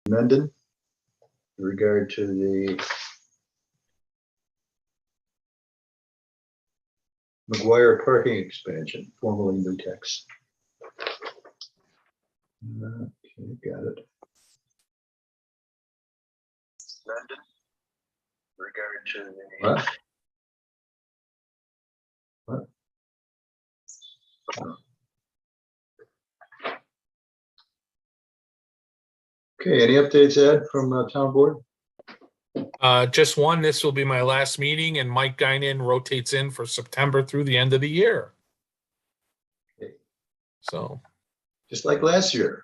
Menden in regard to the McGuire parking expansion, formerly Nutex. Okay, got it. Menden in regard to the what? Oh. Okay, any updates, Ed, from town board? Just one. This will be my last meeting, and Mike Guinan rotates in for September through the end of the year. Okay. So, just like last year.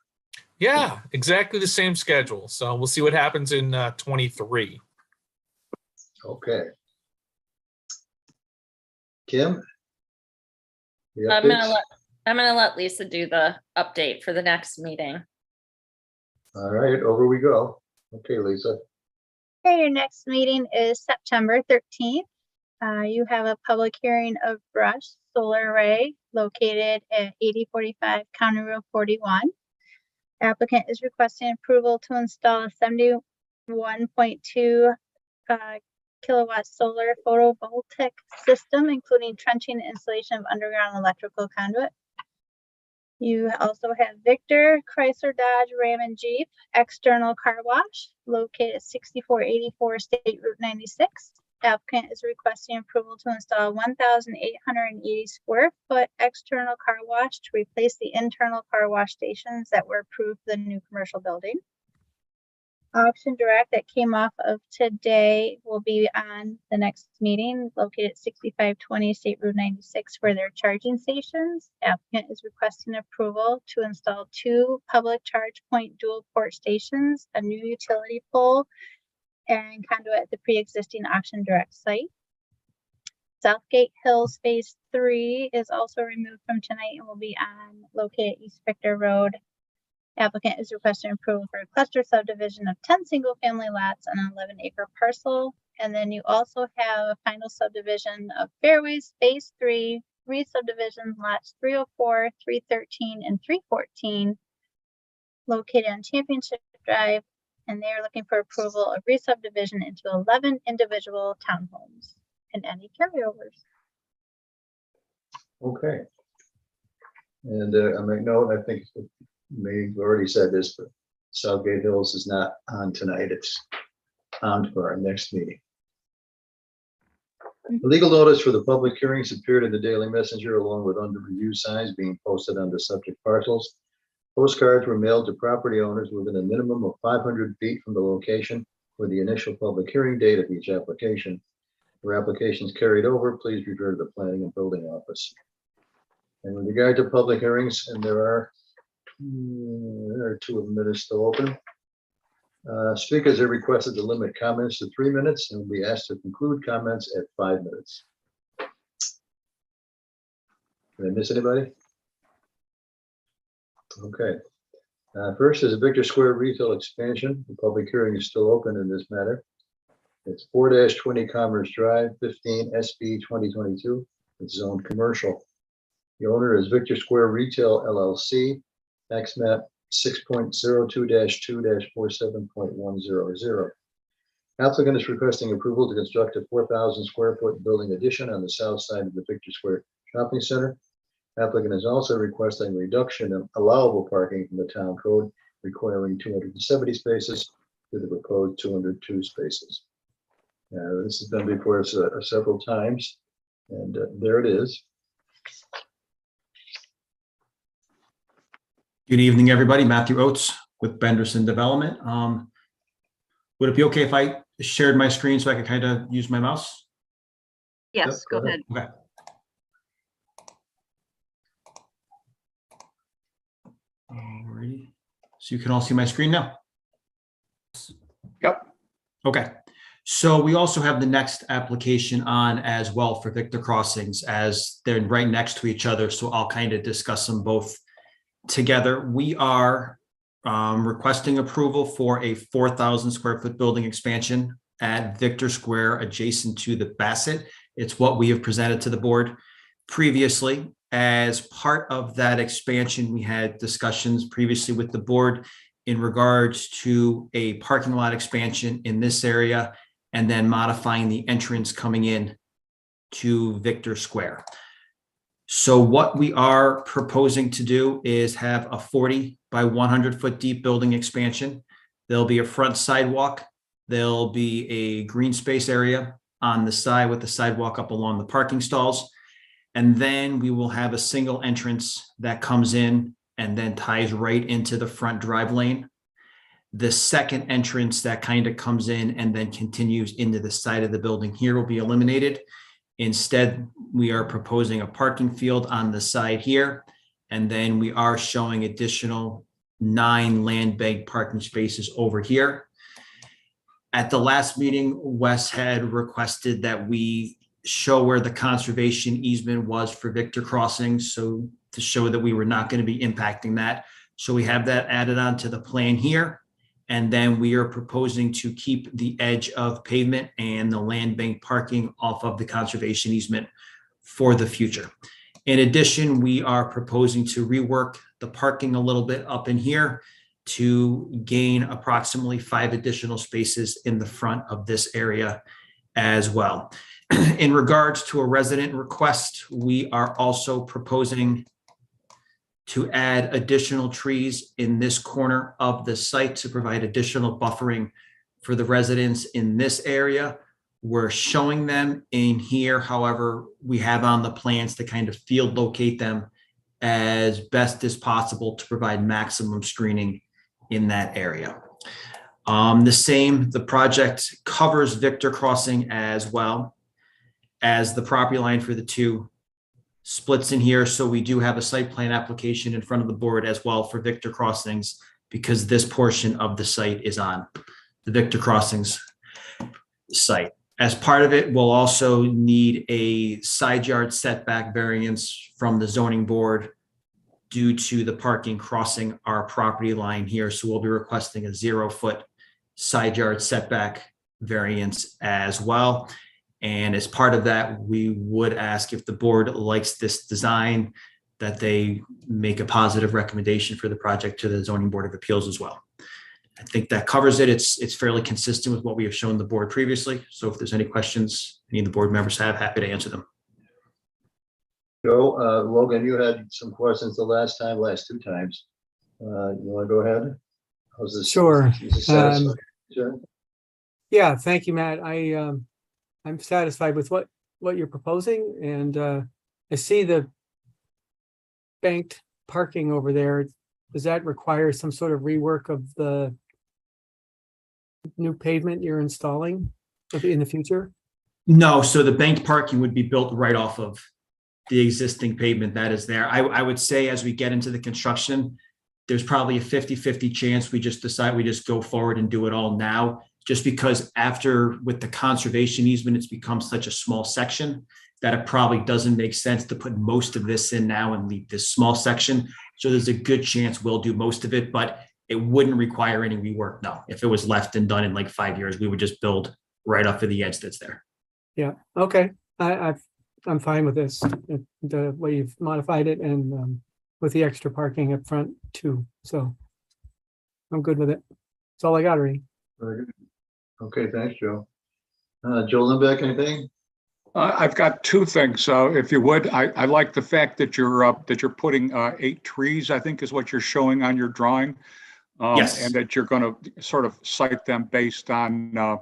Yeah, exactly the same schedule. So we'll see what happens in 23. Okay. Kim? I'm gonna let Lisa do the update for the next meeting. All right, over we go. Okay, Lisa. Okay, your next meeting is September 13th. You have a public hearing of Brush Solar Array located at 8045 County Road 41. Applicant is requesting approval to install a 71.2 kilowatt solar photovoltaic system, including trenching and installation of underground electrical conduit. You also have Victor, Chrysler, Dodge, Ram, and Jeep external car wash located at 6484 State Route 96. Applicant is requesting approval to install 1,880 square foot external car wash to replace the internal car wash stations that were approved for the new commercial building. Auction direct that came off of today will be on the next meeting located at 6520 State Route 96 for their charging stations. Applicant is requesting approval to install 2 public charge point dual port stations, a new utility pole, and conduit at the pre-existing auction direct site. Southgate Hills Phase 3 is also removed from tonight and will be on located East Victor Road. Applicant is requesting approval for a cluster subdivision of 10 single-family lots on an 11-acre parcel. And then you also have a final subdivision of Fairways Phase 3, re-subdivision lots 304, 313, and 314 located on Championship Drive. And they are looking for approval of re-subdivision into 11 individual townhomes and any carryovers. Okay. And I make note, I think we've already said this, but Southgate Hills is not on tonight. It's on for our next meeting. The legal notice for the public hearings appeared in the Daily Messenger along with under review signs being posted on the subject parcels. Postcards were mailed to property owners within a minimum of 500 feet from the location for the initial public hearing date of each application. For applications carried over, please refer to the Planning and Building Office. And with regard to public hearings, and there are 2 of them that are still open. Speakers are requested to limit comments to 3 minutes and will be asked to conclude comments at 5 minutes. Did I miss anybody? Okay. First is a Victor Square retail expansion. The public hearing is still open in this matter. It's 4-20 Commerce Drive, 15 SB 2022. It's zoned commercial. The owner is Victor Square Retail LLC, tax map 6.02-2-47.100. Applicant is requesting approval to construct a 4,000 square foot building addition on the south side of the Victor Square Shopping Center. Applicant is also requesting reduction of allowable parking from the town code, requiring 270 spaces to the proposed 202 spaces. This has been before us several times, and there it is. Good evening, everybody. Matthew Oates with Benderson Development. Would it be okay if I shared my screen so I could kind of use my mouse? Yes, Yep, go ahead. Okay. Alrighty. So you can all see my screen now? Yep. Okay. So we also have the next application on as well for Victor Crossings, as they're right next to each other. So I'll kind of discuss them both together. We are requesting approval for a 4,000 square foot building expansion at Victor Square adjacent to the Bassette. It's what we have presented to the board previously. As part of that expansion, we had discussions previously with the board in regards to a parking lot expansion in this area, and then modifying the entrance coming in to Victor Square. So what we are proposing to do is have a 40 by 100 foot deep building expansion. There'll be a front sidewalk. There'll be a green space area on the side with the sidewalk up along the parking stalls. And then we will have a single entrance that comes in and then ties right into the front drive lane. The second entrance that kind of comes in and then continues into the side of the building here will be eliminated. Instead, we are proposing a parking field on the side here, and then we are showing additional 9 land bank parking spaces over here. At the last meeting, Wes had requested that we show where the conservation easement was for Victor Crossing, so to show that we were not going to be impacting that. So we have that added onto the plan here. And then we are proposing to keep the edge of pavement and the land bank parking off of the conservation easement for the future. In addition, we are proposing to rework the parking a little bit up in here to gain approximately 5 additional spaces in the front of this area as well. In regards to a resident request, we are also proposing to add additional trees in this corner of the site to provide additional buffering for the residents in this area. We're showing them in here. However, we have on the plans to kind of field locate them as best as possible to provide maximum screening in that area. The project covers Victor Crossing as well as the property line for the 2 splits in here. So we do have a site plan application in front of the board as well for Victor Crossings, because this portion of the site is on the Victor Crossings site. As part of it, we'll also need a side yard setback variance from the zoning board due to the parking crossing our property line here. So we'll be requesting a 0-foot side yard setback variance as well. And as part of that, we would ask if the board likes this design, that they make a positive recommendation for the project to the Zoning Board of Appeals as well. I think that covers it. It's fairly consistent with what we have shown the board previously. So if there's any questions any of the board members have, happy to answer them. Joe, Logan, you had some questions the last 2 times. You want to go ahead? How's this? Sure. Is this satisfactory? Sure. Yeah, thank you, Matt. I'm satisfied with what you're proposing, and I see the banked parking over there. Does that require some sort of rework of the new pavement you're installing in the future? No, so the banked parking would be built right off of the existing pavement that is there. I would say as we get into the construction, there's probably a 50-50 chance we just go forward and do it all now, just because after with the conservation easement, it's become such a small section that it probably doesn't make sense to put most of this in now and leave this small section. So there's a good chance we'll do most of it, but it wouldn't require any rework. No, if it was left and done in like 5 years, we would just build right off of the edge that's there. Yeah, okay. I'm fine with this, the way you've modified it, and with the extra parking up front too. So I'm good with it. That's all I got, already. Very good. Okay, thanks, Joe. Joe Limbeck, anything? I've got 2 things. If you would, I like the fact that you're putting 8 trees, I think is what you're showing on your drawing. Yes. And that you're going to sort of cite them based on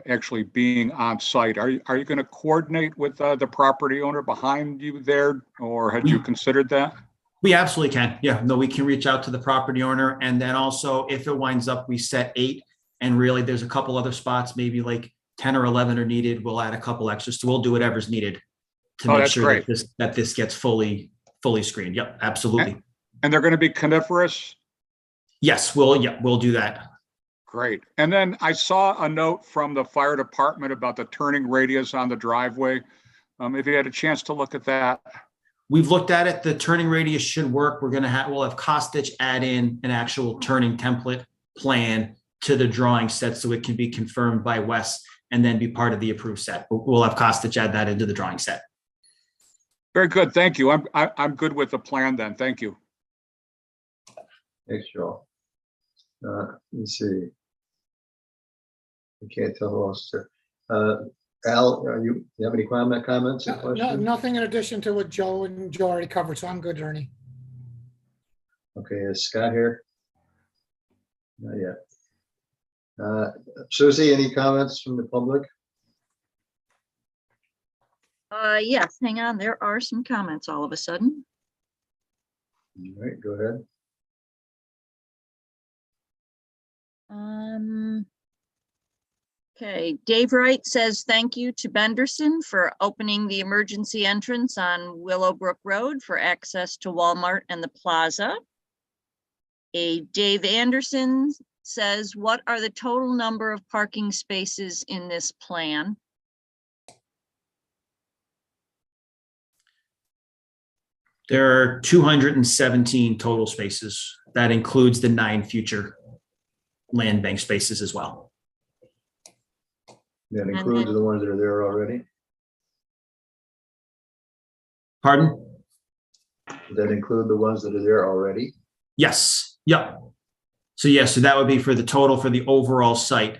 actually being on site. Are you going to coordinate with the property owner behind you there, or had you considered that? We absolutely can. Yeah, no, we can reach out to the property owner. And then also if it winds up, we set 8 and really there's a couple other spots, maybe like 10 or 11 are needed. We'll add a couple extras. So we'll do whatever's needed to make sure that this gets fully screened. Yep, absolutely. And they're going to be coniferous? Yes, we'll do that. Great. And then I saw a note from the fire department about the turning radius on the driveway. If you had a chance to look at that. We've looked at it. The turning radius should work. We'll have Kostich add in an actual turning template plan to the drawing set so it can be confirmed by Wes and then be part of the approved set. We'll have Kostich add that into the drawing set. Very good. Thank you. I'm good with the plan then. Thank you. Thanks, Joe. Let's see. I can't tell who else is there. Al, you have any comments or No, questions? nothing in addition to what Joe already covered, so I'm good, Ernie. Okay, is Scott here? Not yet. Susie, any comments from the public? Yes, hang on. There are some comments all of a sudden. All right, go ahead. Okay, Dave Wright says thank you to Benderson for opening the emergency entrance on Willowbrook Road for access to Walmart and the plaza. Dave Anderson says, what are the total number of parking spaces in this plan? There are 217 total spaces. That includes the 9 future land bank spaces as well. That includes the ones that are there already? Pardon? Does that include the ones that are there already? Yes. Yep. So yeah, so that would be for the total for the overall site.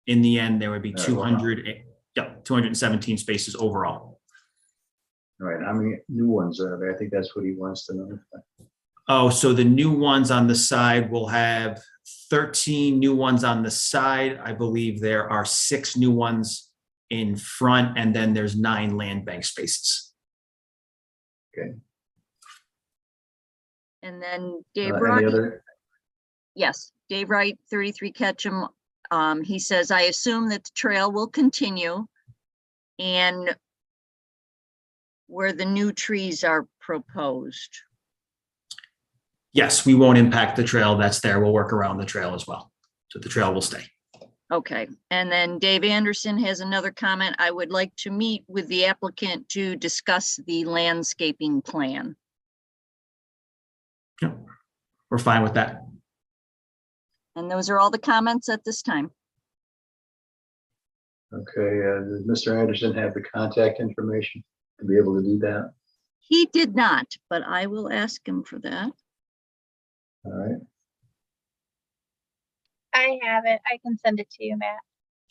In the end, there would be 217 spaces overall. All right, how many new ones are there? I think that's what he wants to know. Oh, so the new ones on the side will have 13 new ones on the side. I believe there are 6 new ones in front, and then there's 9 land bank spaces. Okay. And then Dave Any Wright, other? yes, Dave Wright, 33 Ketchum. He says, I assume that the trail will continue and where the new trees are proposed. Yes, we won't impact the trail that's there. We'll work around the trail as well. So the trail will stay. Okay, and then Dave Anderson has another comment. I would like to meet with the applicant to discuss the landscaping plan. Yeah, we're fine with that. And those are all the comments at this time. Okay, does Mr. Anderson have the contact information to be able to do that? He did not, but I will ask him for that. All right, I have it. I can send it to you, Matt.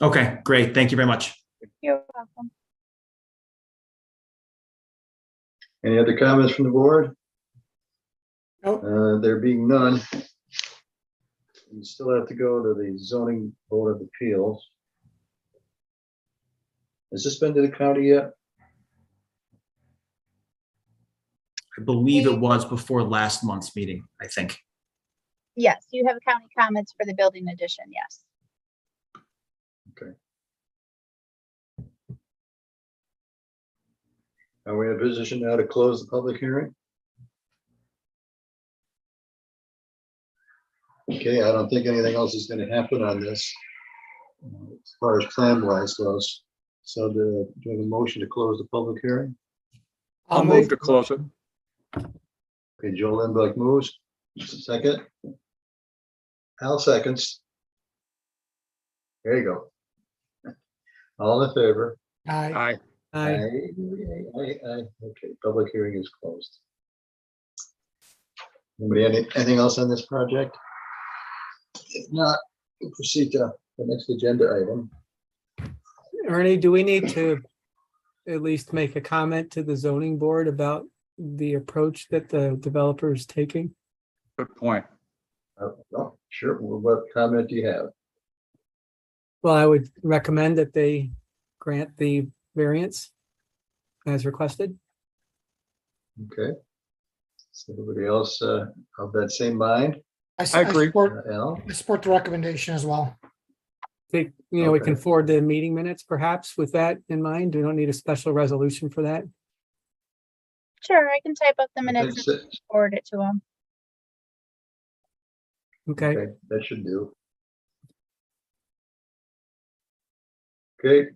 Okay, great. Thank you very much. You're welcome. any other comments from the board? Nope. There being none, you still have to go to the zoning board of appeals. Has this been to the county yet? I believe it was before last month's meeting, I think. Yes, you have county comments for the building addition, yes. Okay. Are we in a position now to close the public hearing? Okay, I don't think anything else is going to happen on this as far as plan wise goes. So do we have a motion to close the public hearing? I'll move to close it. Okay, Joe Lindbergh moves. Just a second. Al seconds. There you go. All in favor? Aye. Aye. Aye. Okay, public hearing is closed. Anybody, anything else on this project? If not, we'll proceed to the next agenda item. Ernie, do we need to at least make a comment to the zoning board about the approach that the developer is taking? Good point. Oh, sure. Well, what comment do you have? Well, I would recommend that they grant the variance as requested. Okay. Is everybody else of that same mind? I agree. Al? support the recommendation as well. Think, we can Okay. forward the meeting minutes perhaps with that in mind. We don't need a special resolution for that. Sure, I can type up the I minutes think and forward it to them. Okay, Okay, that should do. Okay,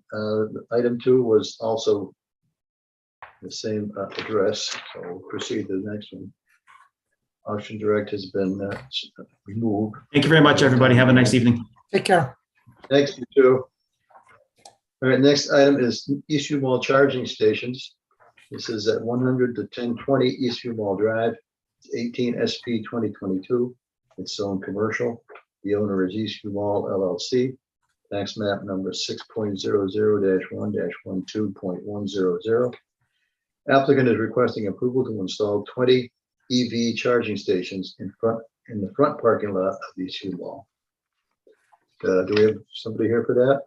item 2 was also the same address, so we'll proceed to the next one. Auction direct has been removed. Thank you very much, everybody. Have a nice evening. Take care. Thanks, you too. All right, next item is Eastview Mall charging stations. This is at 100 to 1020 Eastview Mall Drive, 18 SP 2022. It's zone commercial. The owner is Eastview Mall LLC. Tax map number 6.00-1-12.100. Applicant is requesting approval to install 20 EV charging stations in the front parking lot of Eastview Mall. Do we have somebody here for that?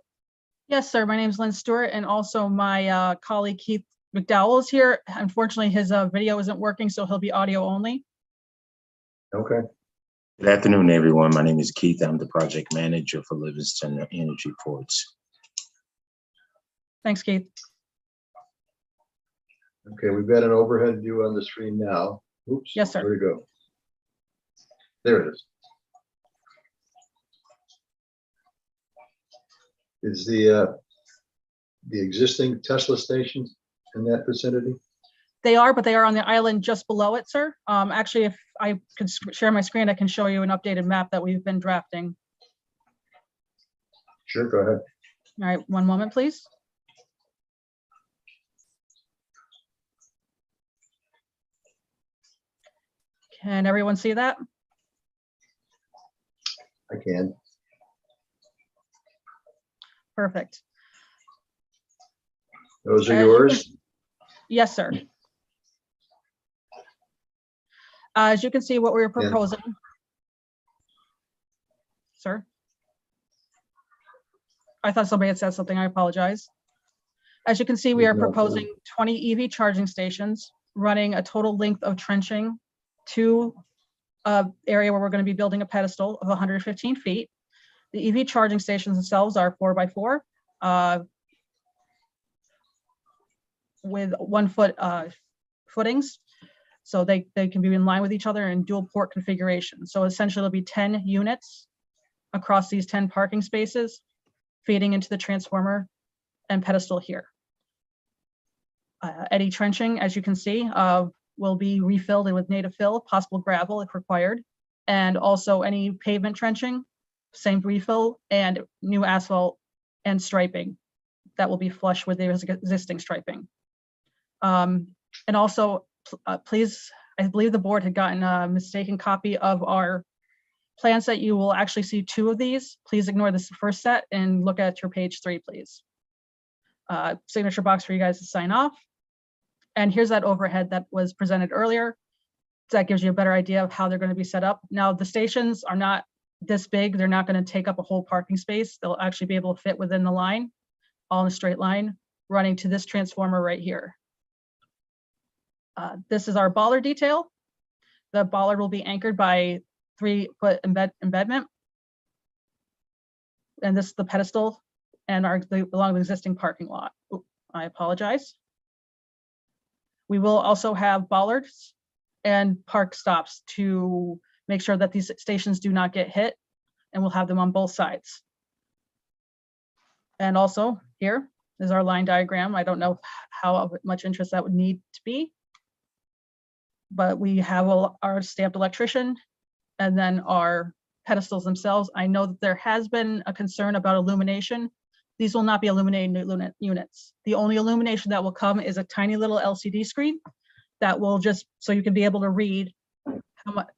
Yes, sir. My name is Lynn Stewart, and also my colleague Keith McDowell is here. Unfortunately, his video isn't working, so he'll be audio only. Okay. Good afternoon, everyone. My name is Keith. I'm the project manager for Livingston Energy Ports. Thanks, Keith. Okay, we've got an overhead view on the screen now. Oops. Yes, sir. Where'd it go? There it is. Is the existing Tesla stations in that vicinity? They are, but they are on the island just below it, sir. Actually, if I could share my screen, I can show you an updated map that we've been drafting. Sure, go ahead. All right, one moment, please. Can everyone see that? I can. Perfect. Those are As you can- yours? Yes, sir. As you can see, what we were proposing. Sir? I thought somebody had said something. I apologize. As you can see, we are No, proposing 20 EV charging stations, running a total length of trenching to an area where we're going to be building a pedestal of 115 feet. The EV charging stations themselves are 4x4 with 1 foot footings. So they can be in line with each other in dual port configuration. So essentially there'll be 10 units across these 10 parking spaces feeding into the transformer and pedestal here. Any trenching, as you can see, will be refilled with native fill, possible gravel if required. And also any pavement trenching, same refill, and new asphalt and striping that will be flush with the existing striping. And also, please, I believe the board had gotten a mistaken copy of our plan set. You will actually see 2 of these. Please ignore this first set and look at your page 3, please. Signature box for you guys to sign off. And here's that overhead that was presented earlier. So that gives you a better idea of how they're going to be set up. Now, the stations are not this big. They're not going to take up a whole parking space. They'll actually be able to fit within the line, all in a straight line, running to this transformer right here. This is our bollard detail. The bollard will be anchored by 3-foot embedment. And this is the pedestal and along the existing parking lot. Oops, I apologize. We will also have bollards and park stops to make sure that these stations do not get hit, and we'll have them on both sides. And also here is our line diagram. I don't know how much interest that would need to be, but we have our stamped electrician and then our pedestals themselves. I know that there has been a concern about illumination. These will not be illuminated units. The only illumination that will come is a tiny little LCD screen that will just, so you can be able to read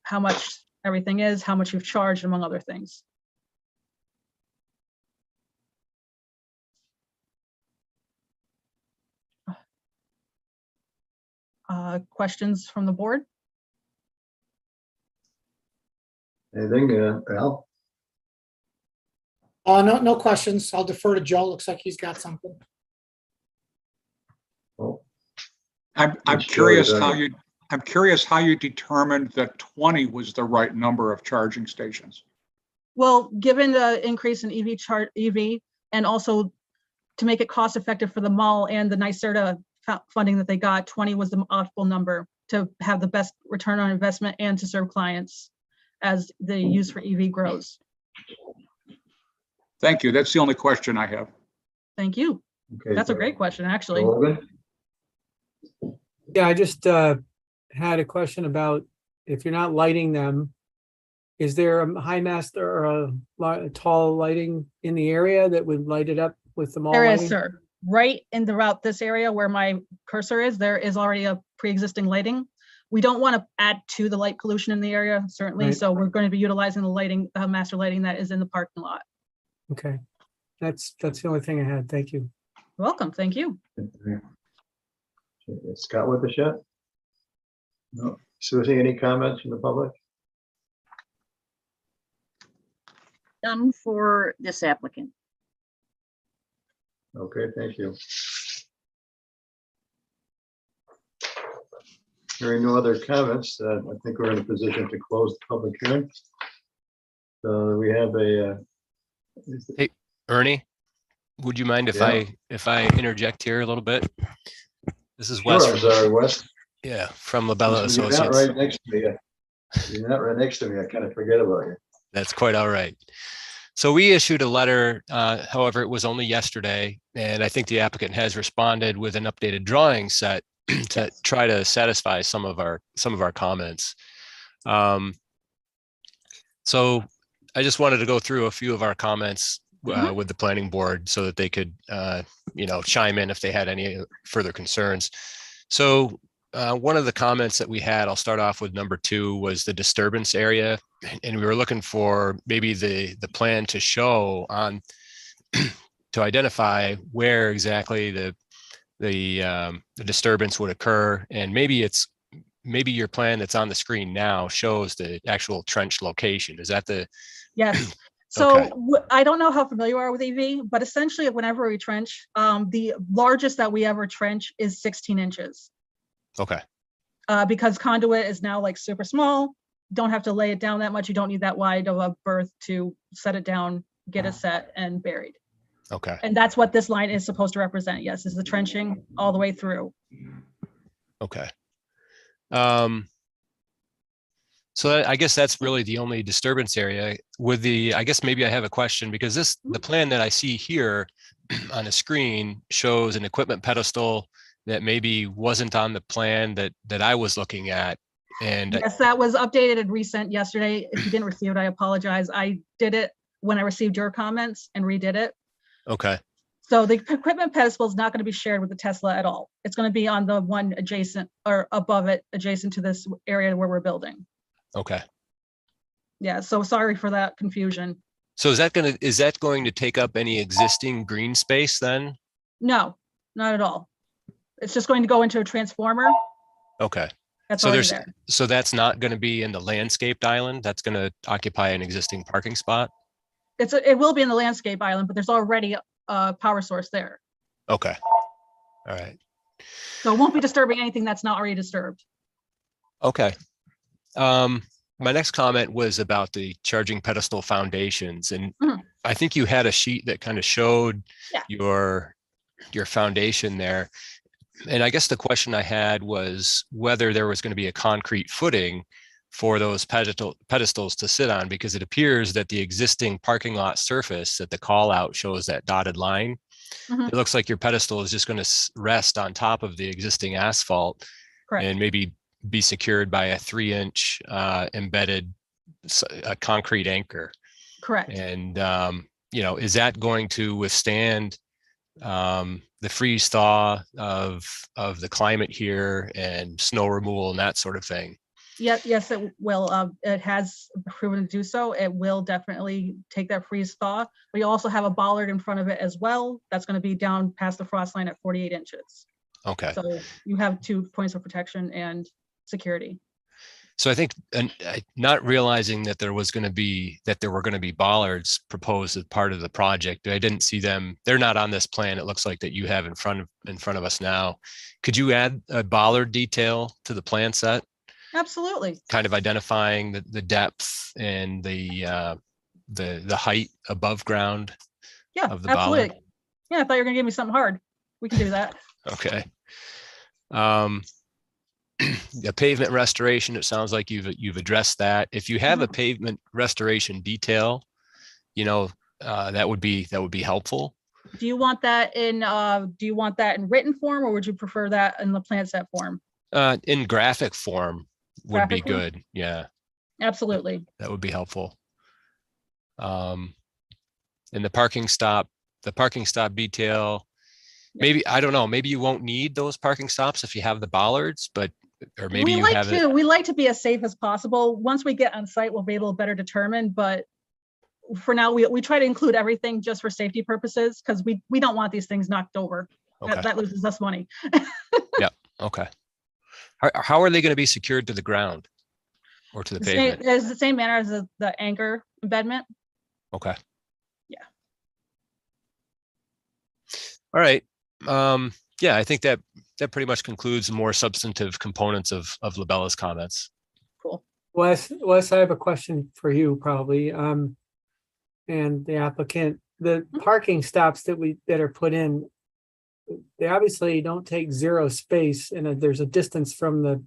how much everything is, how much you've charged, among other things. Questions from the board? Anything, Al? No questions. I'll defer to Joe. Looks like he's got something. Oh, I'm Let's curious show it, how I'm curious how you determined that 20 was the right number of charging stations. Well, given the increase in EV and also to make it cost effective for the mall and the NYSERDA funding that they got, 20 was the optimal number to have the best return on investment and to serve clients as the use for EV grows. Thank you. That's the only question I have. Thank you. okay. That's a great question, actually. Logan? Yeah, I just had a question about if you're not lighting them, is there a high mast or a tall lighting in the area that would light it up with the mall There lighting? is, sir. Right in throughout this area where my cursor is, there is already a pre-existing lighting. We don't want to add to the light pollution in the area, certainly. Right. So we're going to be utilizing the lighting, master lighting that is in the parking lot. Okay. That's the only thing I had. Thank you. Welcome. Thank you. Scott with the shot? No. Susie, any comments from the public? Done for this applicant. Okay, thank you. Hearing no other comments, I think we're in a position to close the public hearing. So we have a. Hey, Ernie, would you mind if Yeah. I interject here a little bit? This is Sure, Wes. I'm sorry, Wes. Yeah, from Labella You're Associates. not right next to me. You're not right next to me. I kind of forget about you. That's quite all right. So we issued a letter, however, it was only yesterday, and I think the applicant has responded with an updated drawing set to try to satisfy some of our comments. So I just wanted to go through a few of our comments with the planning board so that they could, chime in if they had any further concerns. So one of the comments that we had, I'll start off with number 2, was the disturbance area. And we were looking for maybe the plan to show on to identify where exactly the disturbance would occur. And maybe your plan that's on the screen now shows the actual trench location. Is that the? Yes. So Okay. I don't know how familiar you are with EV, but essentially whenever we trench, the largest that we ever trench is 16 inches. Okay. Because conduit is now like super small, don't have to lay it down that much. You don't need that wide of a berth to set it down, get it set and buried. Okay. And that's what this line is supposed to represent. Yes, is the trenching all the way through. Okay. So I guess that's really the only disturbance area with I guess maybe I have a question because the plan that I see here on the screen shows an equipment pedestal that maybe wasn't on the plan that I was looking at. And Yes, that was updated and resent yesterday. If you didn't receive it, I apologize. I did it when I received your comments and redid it. okay. So the equipment pedestal is not going to be shared with the Tesla at all. It's going to be on the one adjacent or above it, adjacent to this area where we're building. Okay. Yeah, so sorry for that confusion. So is that going to take up any existing green space then? No, not at all. It's just going to go into a transformer. Okay. That's So already there. so that's not going to be in the landscaped island. That's going to occupy an existing parking spot. It will be in the landscape island, but there's already a power source there. Okay. All right. So it won't be disturbing anything that's not already disturbed. Okay. My next comment was about the charging pedestal foundations. And I think you had a sheet that kind of showed your foundation there. And I guess the question I had was whether there was going to be a concrete footing for those pedestals to sit on, because it appears that the existing parking lot surface that the call out shows that dotted line. It looks like your pedestal is just going to rest on top of the existing asphalt. Correct. And maybe be secured by a 3-inch embedded concrete anchor. Correct. And, is that going to withstand the freeze thaw of the climate here and snow removal and that sort of thing? Yes, it will. It has proven to do so. It will definitely take that freeze thaw. We also have a bollard in front of it as well. That's going to be down past the frost line at 48 inches. Okay. So you have 2 points of protection and security. So I think, not realizing that there were going to be bollards proposed as part of the project. I didn't see them. They're not on this plan. It looks like that you have in front of us now. Could you add a bollard detail to the plan set? Absolutely. Kind of identifying the depth and the height above ground. Yeah, of the absolutely. bollard. Yeah, I thought you were gonna give me something hard. We can do that. Okay. The pavement restoration, it sounds like you've addressed that. If you have a pavement restoration detail, that would be helpful. Do you want that in written form, or would you prefer that in the plan set form? In graphic form would be Graphic form? good. Yeah, Absolutely. that would be helpful. And the parking stop detail, maybe, I don't know, maybe you won't need those parking stops if you have the bollards, but Or maybe We you like have to, it. we like to be as safe as possible. Once we get on site, we'll be able to better determine, but for now, we try to include everything just for safety purposes, because we don't want these things knocked over. Okay. That loses us money. Okay. How are they going to be secured to the ground or to the pavement? It's the same manner as the anchor embedment. Okay. Yeah. All right. Yeah, I think that pretty much concludes the more substantive components of Labella's comments. Cool. Wes, I have a question for you probably, and the applicant. The parking stops that are put in, they obviously don't take zero space, and there's a distance from the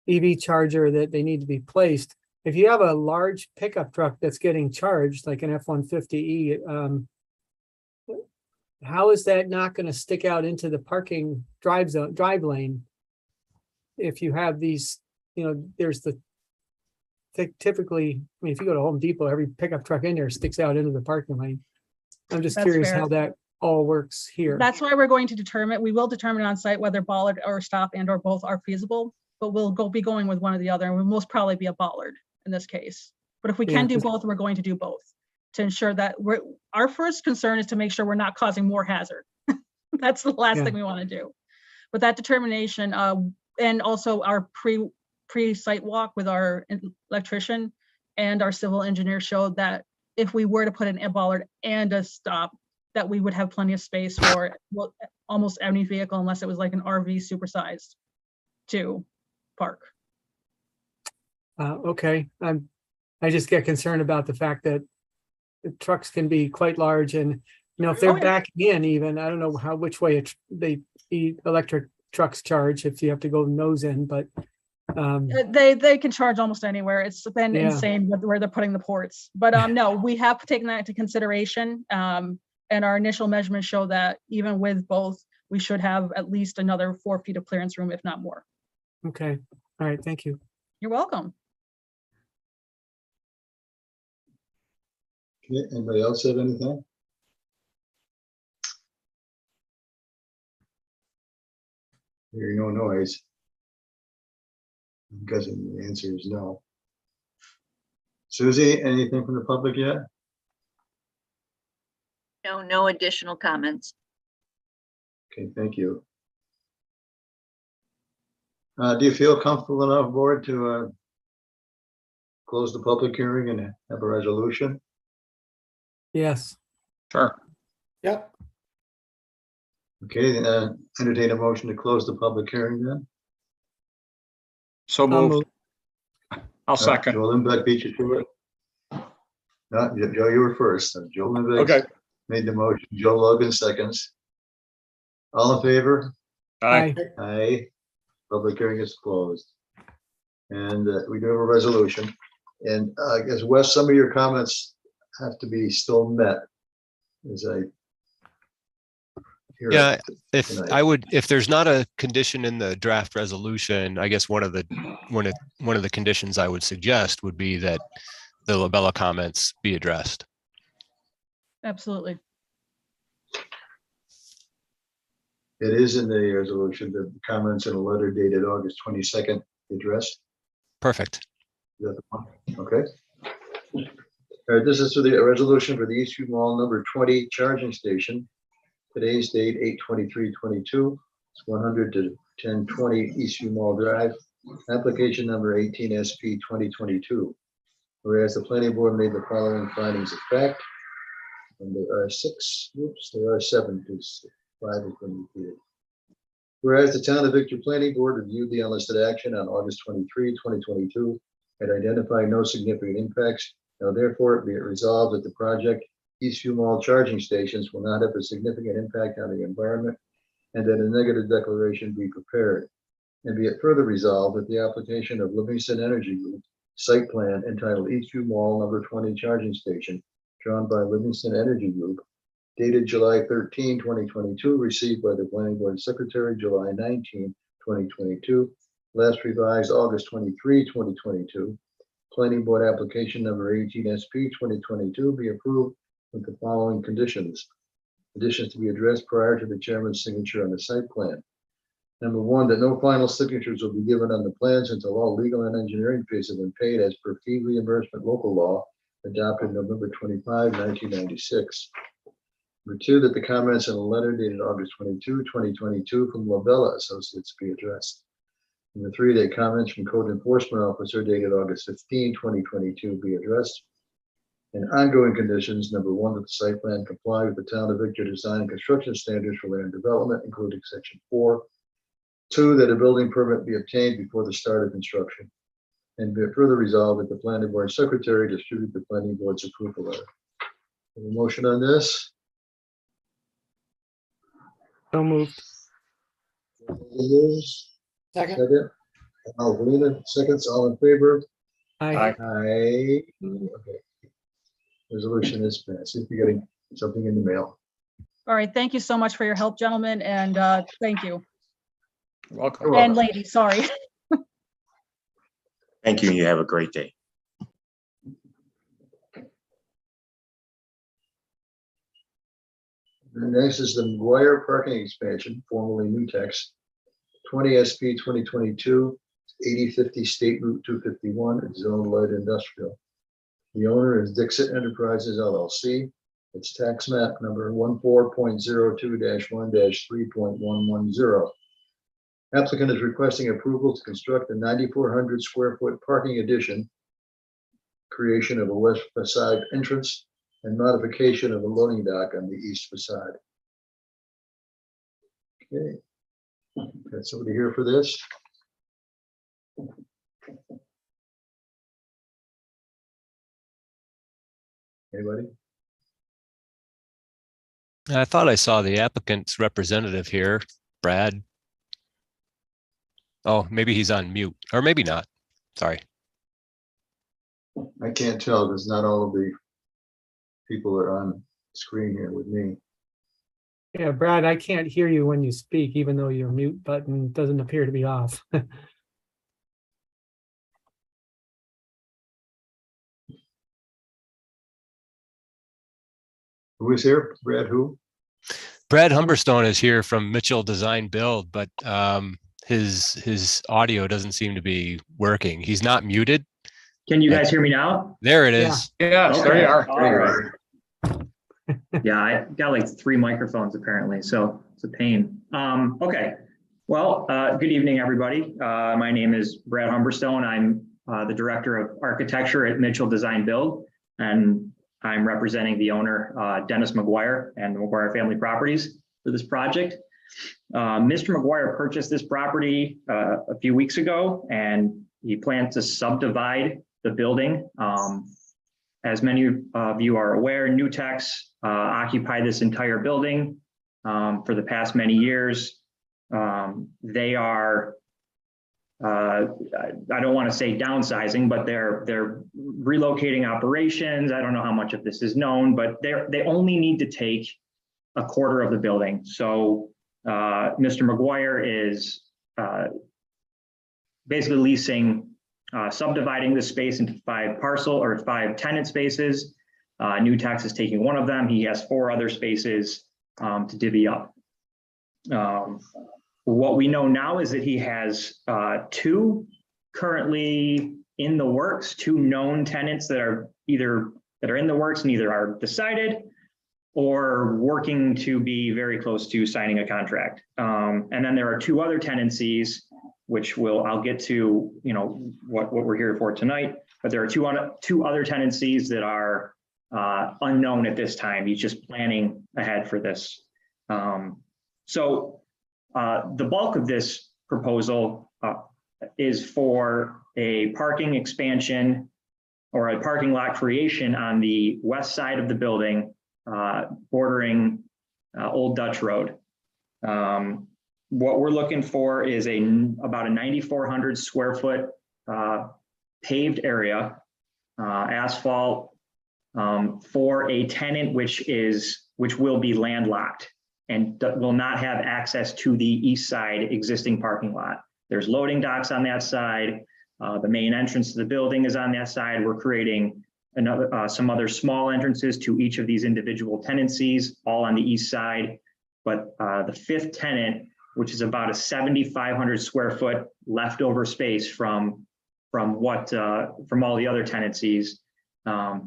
EV charger that they need to be placed. If you have a large pickup truck that's getting charged, like an F-150E, how is that not going to stick out into the parking drive lane? If you have these, there's typically, I mean, if you go to Home Depot, every pickup truck in there sticks out into the parking lane. I'm just That's curious fair. how that all works here. That's why we're going to determine, we will determine on site whether bollard or stop and or both are feasible, but we'll be going with one or the other, and we'll most probably be a bollard in this case. But if we Yeah, can do 'cause- both, we're going to do both to ensure that our first concern is to make sure we're not causing more hazard. That's the last Yeah. thing we want to do. But that determination, and also our pre-site walk with our electrician and our civil engineer showed that if we were to put in a bollard and a stop, that we would have plenty of space for almost any vehicle, unless it was like an RV supersized to park. Okay, I just get concerned about the fact that the trucks can be quite large, and if they're Oh, yeah. backing in, even I don't know which way the electric trucks charge, if you have to go nose in, but They can charge almost anywhere. It's been Yeah. insane where they're putting the ports. But no, we have taken that into consideration. And our initial measurements show that even with both, we should have at least another 4 feet of clearance room, if not more. okay, all right, thank you. You're welcome. Okay, anybody else have anything? Hearing no noise. I'm guessing the answer is no. Susie, anything from the public yet? No additional comments. Okay, thank you. Do you feel comfortable enough, board, to close the public hearing and have a resolution? Yes, Sure. Yep. Okay, then entertain a motion to close the public hearing then. So I'll moved. move. I'll second. Joe Lindbeck beat you to it. No, Joe, you were first. Joe Lindbeck Okay. made the motion. Joe Logan seconds. All in favor? Aye. Aye. Public hearing is closed. And we do have a resolution. And I guess, Wes, some of your comments have to be still met. As I hear it Yeah, tonight. if there's not a condition in the draft resolution, I guess one of the conditions I would suggest would be that the Labella comments be addressed. Absolutely. It is in the resolution, the comments in a letter dated August 22nd addressed. Perfect. Is that the one? Okay. All right, this is for the resolution for the Eastview Mall number 20 charging station. Today's date, 8/23/22. It's 100 to 1020 Eastview Mall Drive. Application number 18 SP 2022. Whereas the planning board made the following findings of fact. And there are seven, because 5 has been repeated. Whereas the Town of Victor Planning Board reviewed the unlisted action on August 23, 2022, and identified no significant impacts. Now therefore be it resolved that the project Eastview Mall charging stations will not have a significant impact on the environment, and that a negative declaration be prepared. And be it further resolved that the application of Livingston Energy Group site plan entitled Eastview Mall number 20 charging station, drawn by Livingston Energy Group, dated July 13, 2022, received by the Planning Board Secretary July 19, 2022, last revised August 23, 2022. Planning Board application number 18 SP 2022 be approved with the following conditions. Conditions to be addressed prior to the chairman's signature on the site plan. Number one, that no final signatures will be given on the plans until all legal and engineering fees have been paid as per fee reimbursement local law adopted November 25, 1996. Number two, that the comments in a letter dated August 22, 2022 from Lobella Associates be addressed. Number three, that comments from Code Enforcement Officer dated August 15, 2022 be addressed. And ongoing conditions, number one, that the site plan comply with the Town of Victor design and construction standards for land development, including section 4. Two, that a building permit be obtained before the start of construction. And be it further resolved that the planning board secretary distribute the planning board's approval letter. Any motion on this? So moved. Second. Second. Alvelina, seconds, all in favor? Aye. Aye. Okay. Resolution is passed. See if you're getting something in the mail. All right, thank you so much for your help, gentlemen, and thank you. Welcome. And ladies, sorry. Thank you. You have a great day. And next is the McGuire parking expansion, formerly Nutex, 20 SP 2022, 8050 State Route 251, it's zone light industrial. The owner is Dixit Enterprises LLC. It's tax map number 14.02-1-3.110. Applicant is requesting approval to construct a 9,400 square foot parking addition, creation of a west facade entrance, and modification of a loading dock on the east facade. Okay. Got somebody here for this? Anybody? I thought I saw the applicant's representative here, Brad. Oh, maybe he's on mute, or maybe not. Sorry. I can't tell because not all of the people are on screen here with me. Yeah, Brad, I can't hear you when you speak, even though your mute button doesn't appear to be off. Who is here? Brad who? Brad Humberstone is here from Mitchell Design Build, but his audio doesn't seem to be working. He's not muted. Can you guys hear me now? There it is. Yes, there you are. All right. Yeah, I got like 3 microphones apparently, so it's a pain. Okay. Well, good evening, everybody. My name is Brad Humberstone. I'm the Director of Architecture at Mitchell Design Build, and I'm representing the owner, Dennis McGuire, and the McGuire Family Properties for this project. Mr. McGuire purchased this property a few weeks ago, and he plans to subdivide the building. As many of you are aware, Nutex occupy this entire building for the past many years. They are, I don't want to say downsizing, but they're relocating operations. I don't know how much of this is known, but they only need to take a quarter of the building. So Mr. McGuire is basically leasing, subdividing the space into 5 tenant spaces. Nutex is taking one of them. He has 4 other spaces to divvy up. What we know now is that he has 2 currently in the works, 2 known tenants that are in the works and either are decided or working to be very close to signing a contract. And then there are 2 other tenancies, which I'll get to, what we're here for tonight, but there are 2 other tenancies that are unknown at this time. He's just planning ahead for this. So the bulk of this proposal is for a parking expansion or a parking lot creation on the west side of the building, bordering Old Dutch Road. What we're looking for is about a 9,400 square foot paved area, asphalt, for a tenant which will be landlocked and will not have access to the east side existing parking lot. There's loading docks on that side. The main entrance to the building is on that side. We're creating some other small entrances to each of these individual tenancies, all on the east side. But the 5th tenant which is about a 7,500 square foot leftover space from all the other tenancies.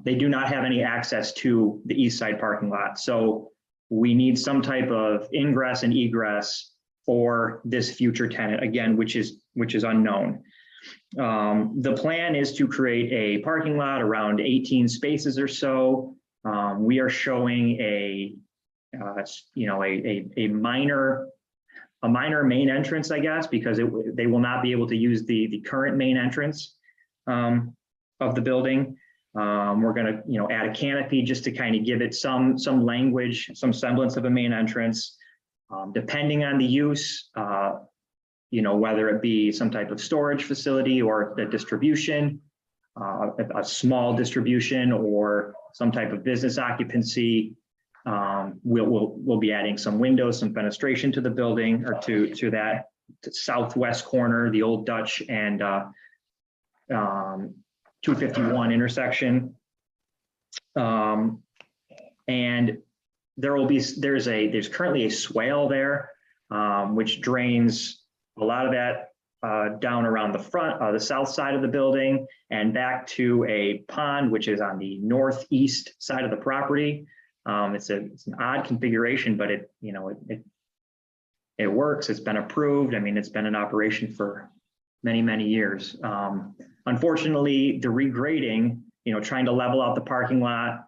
They do not have any access to the east side parking lot. So we need some type of ingress and egress for this future tenant, again, which is unknown. The plan is to create a parking lot around 18 spaces or so. We are showing a minor main entrance, I guess, because they will not be able to use the current main entrance of the building. We're going to, add a canopy just to kind of give it some language, some semblance of a main entrance. Depending on the use, whether it be some type of storage facility or the distribution, a small distribution or some type of business occupancy. We'll be adding some windows, some fenestration to the building, or to that southwest corner, the Old Dutch and 251 intersection. And there's currently a swale there, which drains a lot of that down around the front, the south side of the building, and back to a pond, which is on the northeast side of the property. It's an odd configuration, but it works. It's been approved. I mean, it's been in operation for many, many years. Unfortunately, the regrading, trying to level out the parking lot,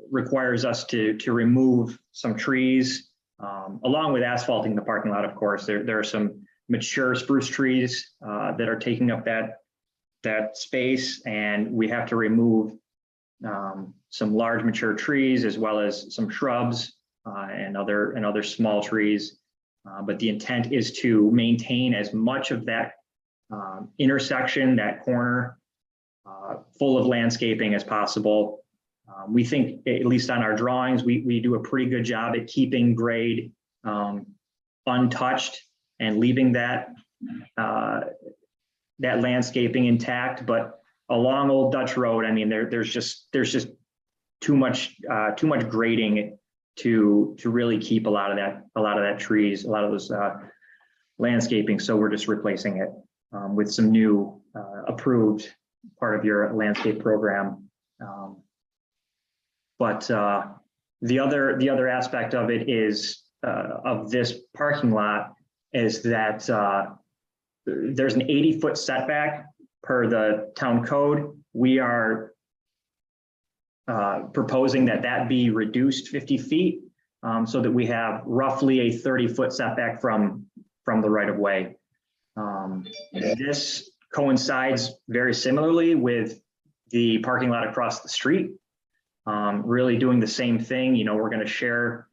requires us to remove some trees, along with asphalting the parking lot. Of course, there are some mature spruce trees that are taking up that space, and we have to remove some large mature trees, as well as some shrubs and other small trees. But the intent is to maintain as much of that intersection, that corner, full of landscaping as possible. We think, at least on our drawings, we do a pretty good job at keeping grade untouched and leaving that landscaping intact. But along Old Dutch Road, I mean, there's just too much grading to really keep a lot of that trees, a lot of those landscaping. So we're just replacing it with some new approved part of your landscape program. But the other aspect of it is of this parking lot is that there's an 80-foot setback per the town code. We are proposing that be reduced 50 feet so that we have roughly a 30-foot setback from the right of way. This coincides very similarly with the parking lot across the street. Really doing the same thing. We're going to share,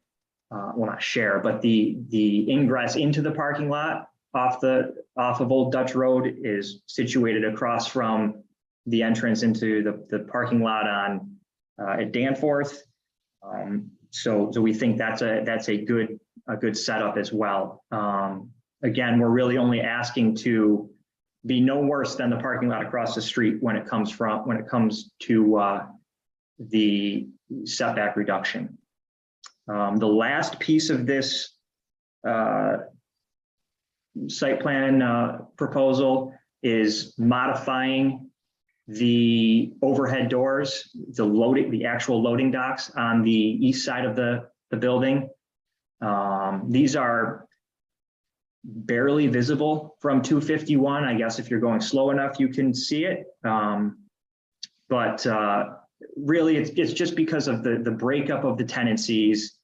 well, not share, but the ingress into the parking lot off of Old Dutch Road is situated across from the entrance into the parking lot on at Danforth. So we think that's a good setup as well. Again, we're really only asking to be no worse than the parking lot across the street when it comes to the setback reduction. The last piece of this site plan proposal is modifying the overhead doors, the actual loading docks on the east side of the building. These are barely visible from 251. I guess if you're going slow enough, you can see it. But really, it's just because of the breakup of the tenancies.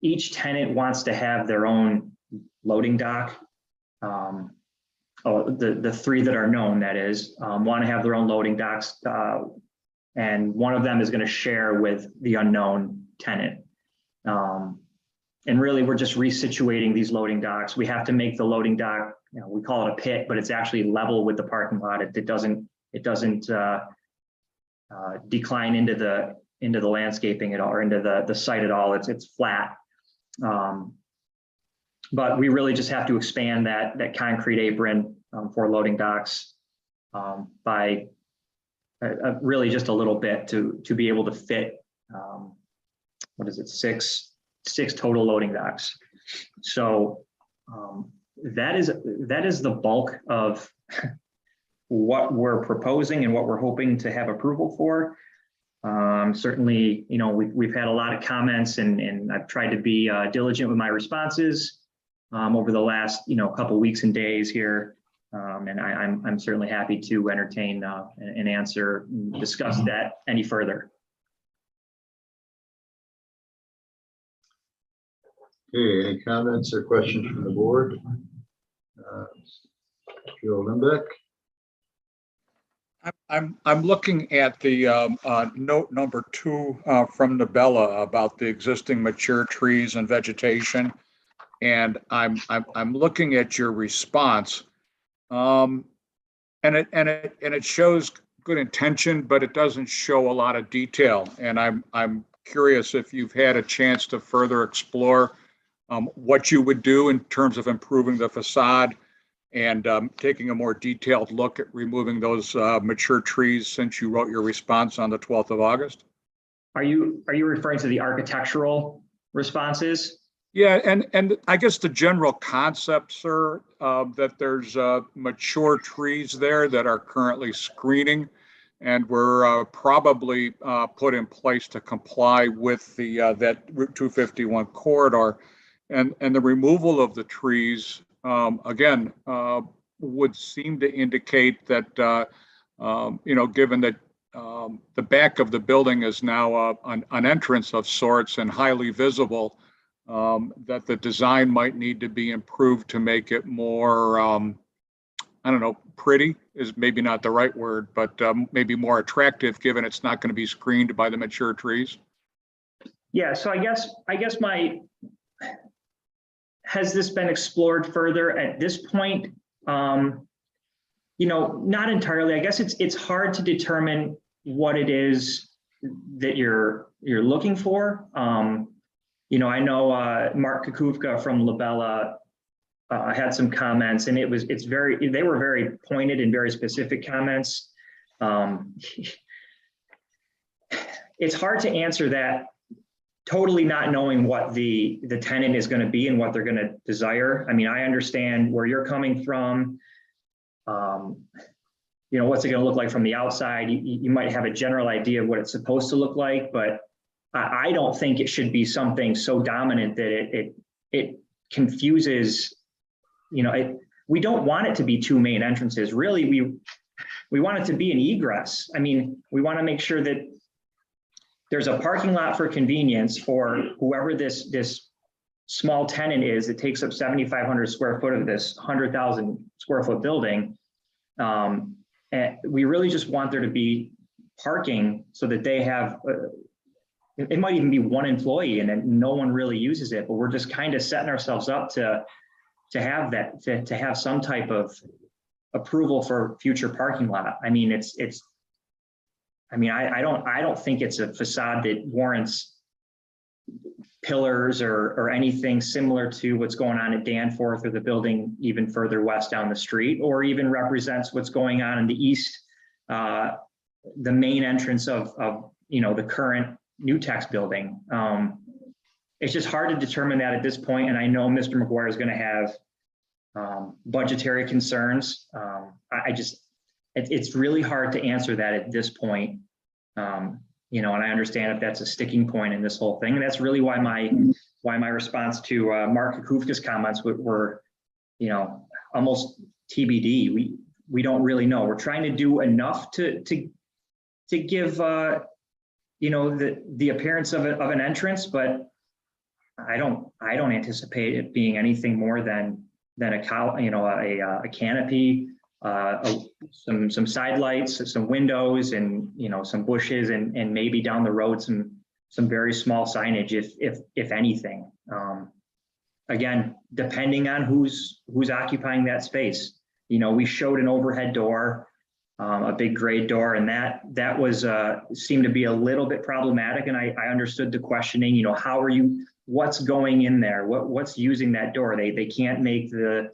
Each tenant wants to have their own loading dock. The three that are known, that is, want to have their own loading docks, and one of them is going to share with the unknown tenant. And really, we're just resituating these loading docks. We have to make the loading dock, we call it a pit, but it's actually level with the parking lot. It doesn't decline into the landscaping at all, or into the site at all. It's flat. But we really just have to expand that concrete apron for loading docks by really just a little bit to be able to fit, what is it, six total loading docks. So That is the bulk of what we're proposing and what we're hoping to have approval for. Certainly, you know, we've had a lot of comments, and I've tried to be diligent with my responses over the last, you know, couple weeks and days here. And I'm certainly happy to entertain an answer, and discuss that any further. Okay, any comments or questions from the board? Joe Limbeck. I'm looking at the note number 2 from Nabella about the existing mature trees and vegetation, and I'm looking at your response, and it shows good intention, but it doesn't show a lot of detail. And I'm curious if you've had a chance to further explore what you would do in terms of improving the facade, and taking a more detailed look at removing those mature trees since you wrote your response on the 12th of August. Are you referring to the architectural responses? Yeah, and I guess the general concept, sir, that there's mature trees there that are currently screening, and were probably put in place to comply with the that Route 251 corridor, and the removal of the trees again would seem to indicate that you know, given that the back of the building is now an entrance of sorts and highly visible, that the design might need to be improved to make it more, I don't know, pretty is maybe not the right word, but maybe more attractive, given it's not going to be screened by the mature trees. Yeah, so I guess has this been explored further at this point? You know, not entirely. I guess it's hard to determine what it is that you're looking for. You know, I know Mark Kukuvka from Labella had some comments, and they were very pointed and very specific comments. It's hard to answer that totally not knowing what the tenant is going to be and what they're going to desire. I mean, I understand where you're coming from. You know, what's it going to look like from the outside? You might have a general idea of what it's supposed to look like, but I don't think it should be something so dominant that it confuses. You know, we don't want it to be 2 main entrances. Really, we want it to be an egress. I mean, we want to make sure that there's a parking lot for convenience for whoever this small tenant is that takes up 7,500 square foot of this 100,000 square foot building. And we really just want there to be parking so that they have, it might even be one employee and then no one really uses it, but we're just kind of setting ourselves up to have that, to have some type of approval for future parking lot. I mean, I don't think it's a facade that warrants pillars or anything similar to what's going on at Danforth or the building even further west down the street, or even represents what's going on in the east, the main entrance of you know, the current Newtex building. It's just hard to determine that at this point, and I know Mr. McGuire is going to have budgetary concerns. It's really hard to answer that at this point. You know, and I understand if that's a sticking point in this whole thing, and that's really why my response to Mark Kukuvka's comments were, you know, almost TBD. We don't really know. We're trying to do enough to give you know, the appearance of an entrance, but I don't anticipate it being anything more than a canopy, some side lights, some windows, and, you know, some bushes, and maybe down the road some very small signage, if anything. Again, depending on who's occupying that space. You know, we showed an overhead door, a big grade door, and that was seemed to be a little bit problematic. And I understood the questioning. You know, what's going in there? What's using that door? They can't make the,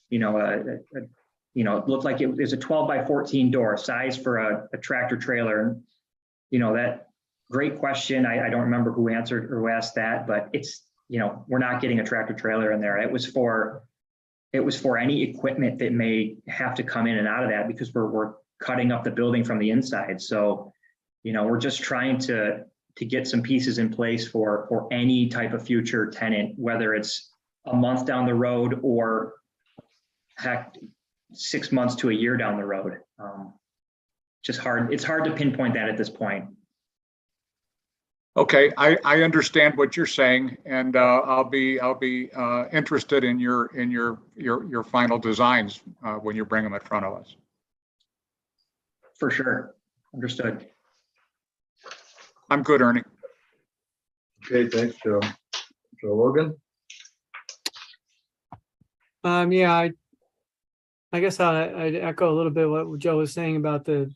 you know, it looked like it was a 12 by 14 door, size for a tractor trailer. You know, that great question. I don't remember who answered or who asked that, but it's, you know, we're not getting a tractor trailer in there. It was for it was for any equipment that may have to come in and out of that because we're cutting up the building from the inside. So, you know, we're just trying to get some pieces in place for any type of future tenant, whether it's a month down the road or heck, 6 months to a year down the road. Just hard. It's hard to pinpoint that at this point. Okay, I understand what you're saying, and I'll be interested in your final designs when you bring them in front of us. For sure. Understood. I'm good, Ernie. Okay, thanks, Joe. Joe Logan? Yeah, I guess I'd echo a little bit what Joe was saying about the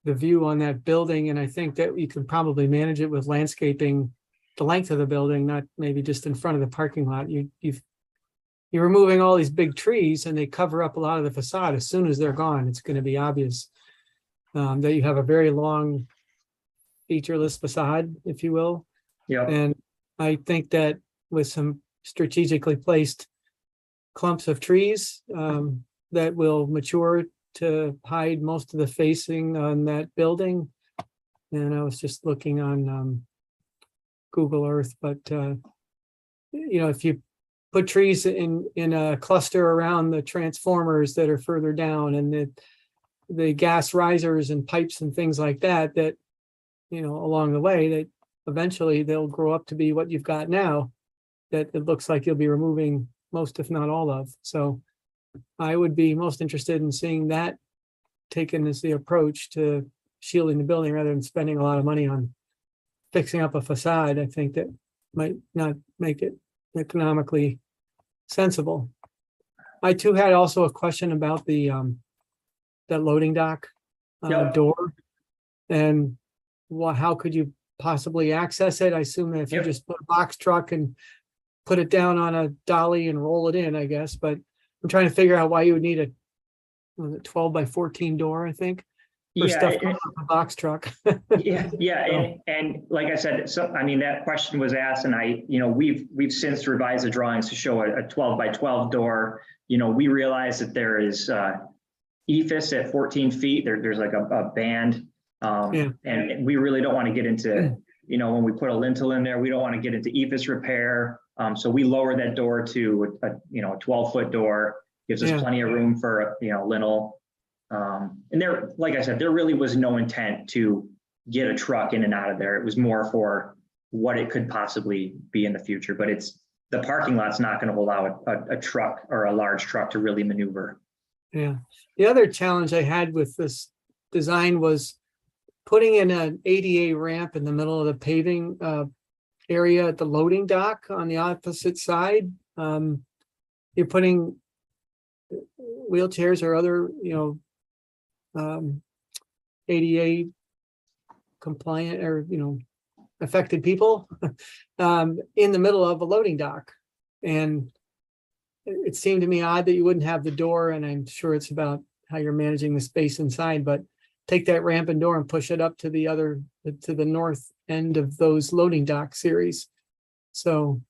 view on that building, and I think that you could probably manage it with landscaping the length of the building, not maybe just in front of the parking lot. You're removing all these big trees and they cover up a lot of the facade. As soon as they're gone, it's going to be obvious that you have a very long featureless facade, if you will. Yeah. And I think that with some strategically placed clumps of trees that will mature to hide most of the facing on that building. And I was just looking on Google Earth, but you know, if you put trees in a cluster around the transformers that are further down and the gas risers and pipes and things like that, you know, along the way, that eventually they'll grow up to be what you've got now, that it looks like you'll be removing most, if not all of. So I would be most interested in seeing that taken as the approach to shielding the building rather than spending a lot of money on fixing up a facade. I think that might not make it economically sensible. I too had also a question about the that loading dock door, and how could you possibly access it? I assume that if you just put a box truck and put it down on a dolly and roll it in, I guess, but I'm trying to figure out why you would need a 12 by 14 door, I think, for stuff coming off a box truck. And like I said, so I mean, that question was asked, and we've since revised the drawings to show a 12 by 12 door. You know, we realize that there is ephes at 14 feet. There's like a band, and we really don't want to get into, you know, when we put a lintel in there, we don't want to get into ephes repair. So we lower that door to a 12-foot door, gives us plenty of room for, lintel. And there, like I said, there really was no intent to get a truck in and out of there. It was more for what it could possibly be in the future, but the parking lot's not going to allow a truck or a large truck to really maneuver. Yeah. The other challenge I had with this design was putting in an ADA ramp in the middle of the paving area at the loading dock on the opposite side. You're putting wheelchairs or other, ADA compliant or, affected people in the middle of a loading dock. And it seemed to me odd that you wouldn't have the door, and I'm sure it's about how you're managing the space inside, but take that ramp and door and push it up to the north end of those loading dock series. So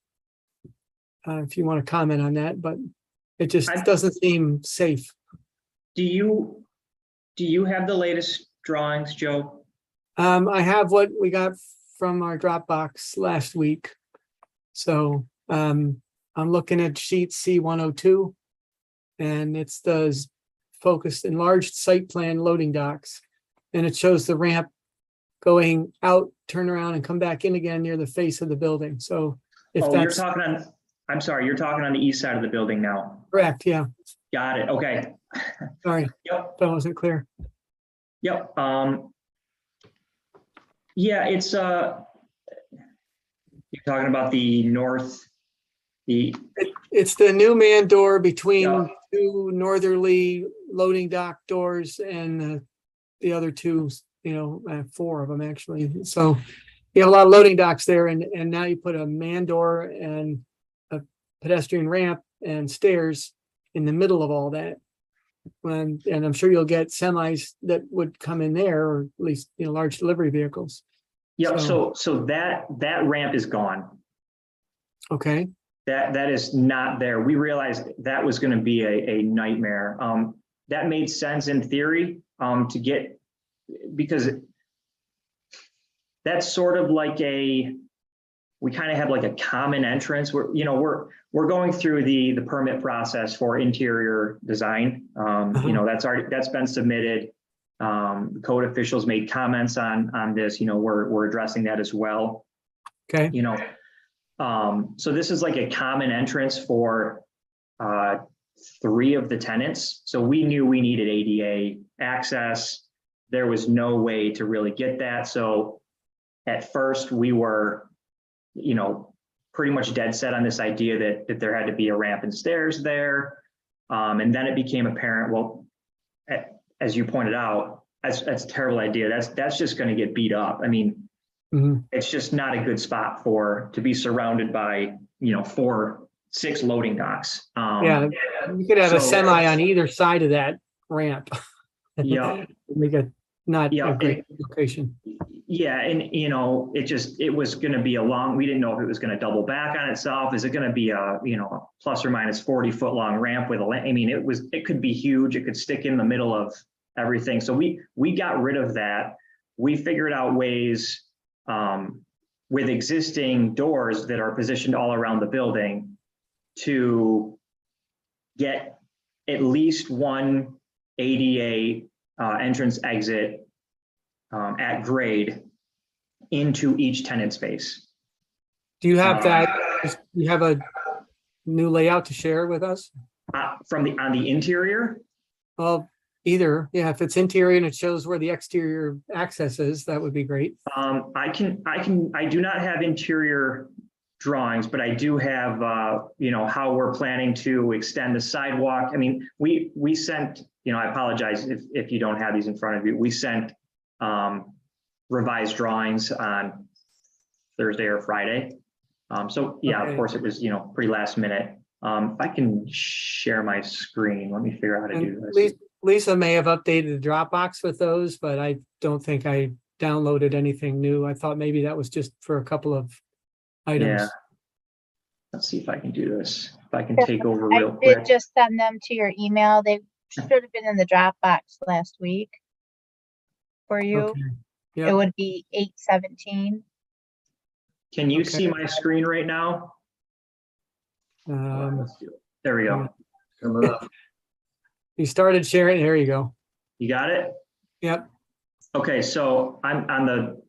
if you want to comment on that, but it just doesn't seem safe. Do you have the latest drawings, Joe? I have what we got from our Dropbox last week. So I'm looking at sheet C102, and it's the focused enlarged site plan loading docks, and it shows the ramp going out, turn around, and come back in again near the face of the building. So if that's I'm sorry, you're talking on the east side of the building now. Correct, yeah. Got it. Okay. Sorry. Yep. That wasn't clear. Yep. Yeah, it's you're talking about the north. It's the new man door between two northerly loading dock doors and the other two, four of them actually. So you have a lot of loading docks there, and now you put a man door and a pedestrian ramp and stairs in the middle of all that. And I'm sure you'll get semis that would come in there, or at least large delivery vehicles. Yep. So that ramp is gone. Okay. that is not there. We realized that was going to be a nightmare. That made sense in theory to get, because that's sort of like we kind of have like a common entrance where, you know, we're going through the permit process for interior design. You know, that's been submitted. The code officials made comments on this, you know, we're addressing that as well. Okay. You know, so this is like a common entrance for 3 of the tenants. So we knew we needed ADA access. There was no way to really get that. So at first we were, you know, pretty much dead set on this idea that there had to be a ramp and stairs there. And then it became apparent, well, as you pointed out, that's a terrible idea. That's just going to get beat up. I mean, it's just not a good spot to be surrounded by, you know, 6 loading docks. Yeah, you could have a semi on either side of that ramp. Yeah. Make it not a great location. Yeah, and you know, it was going to be we didn't know if it was going to double back on itself. Is it going to be a, you know, plus or minus 40-foot long ramp with I mean, it could be huge. It could stick in the middle of everything. So we got rid of that. We figured out ways with existing doors that are positioned all around the building to get at least one ADA entrance exit at grade into each tenant space. Do you have that? You have a new layout to share with us? On the interior? Either, yeah, if it's interior and it shows where the exterior access is, that would be great. I do not have interior drawings, but I do have, you know, how we're planning to extend the sidewalk. I mean, we sent, you know, I apologize if you don't have these in front of you. We sent revised drawings on Thursday or Friday. So yeah, Of course it was, you know, pretty last minute. If I can share my screen, let me figure out how to do this. Lisa may have updated the Dropbox with those, but I don't think I downloaded anything new. I thought maybe that was just for a couple of items. Yeah. Let's see if I can do this. If I can take over real I did quick. just send them to your email. They should have been in the Dropbox last week for you. Okay. Yep. It would be 8/17. Can you see my screen right now? Let's do it. There we go. Coming up. You started sharing. There you go. You got it? Yep. Okay, so I'm on the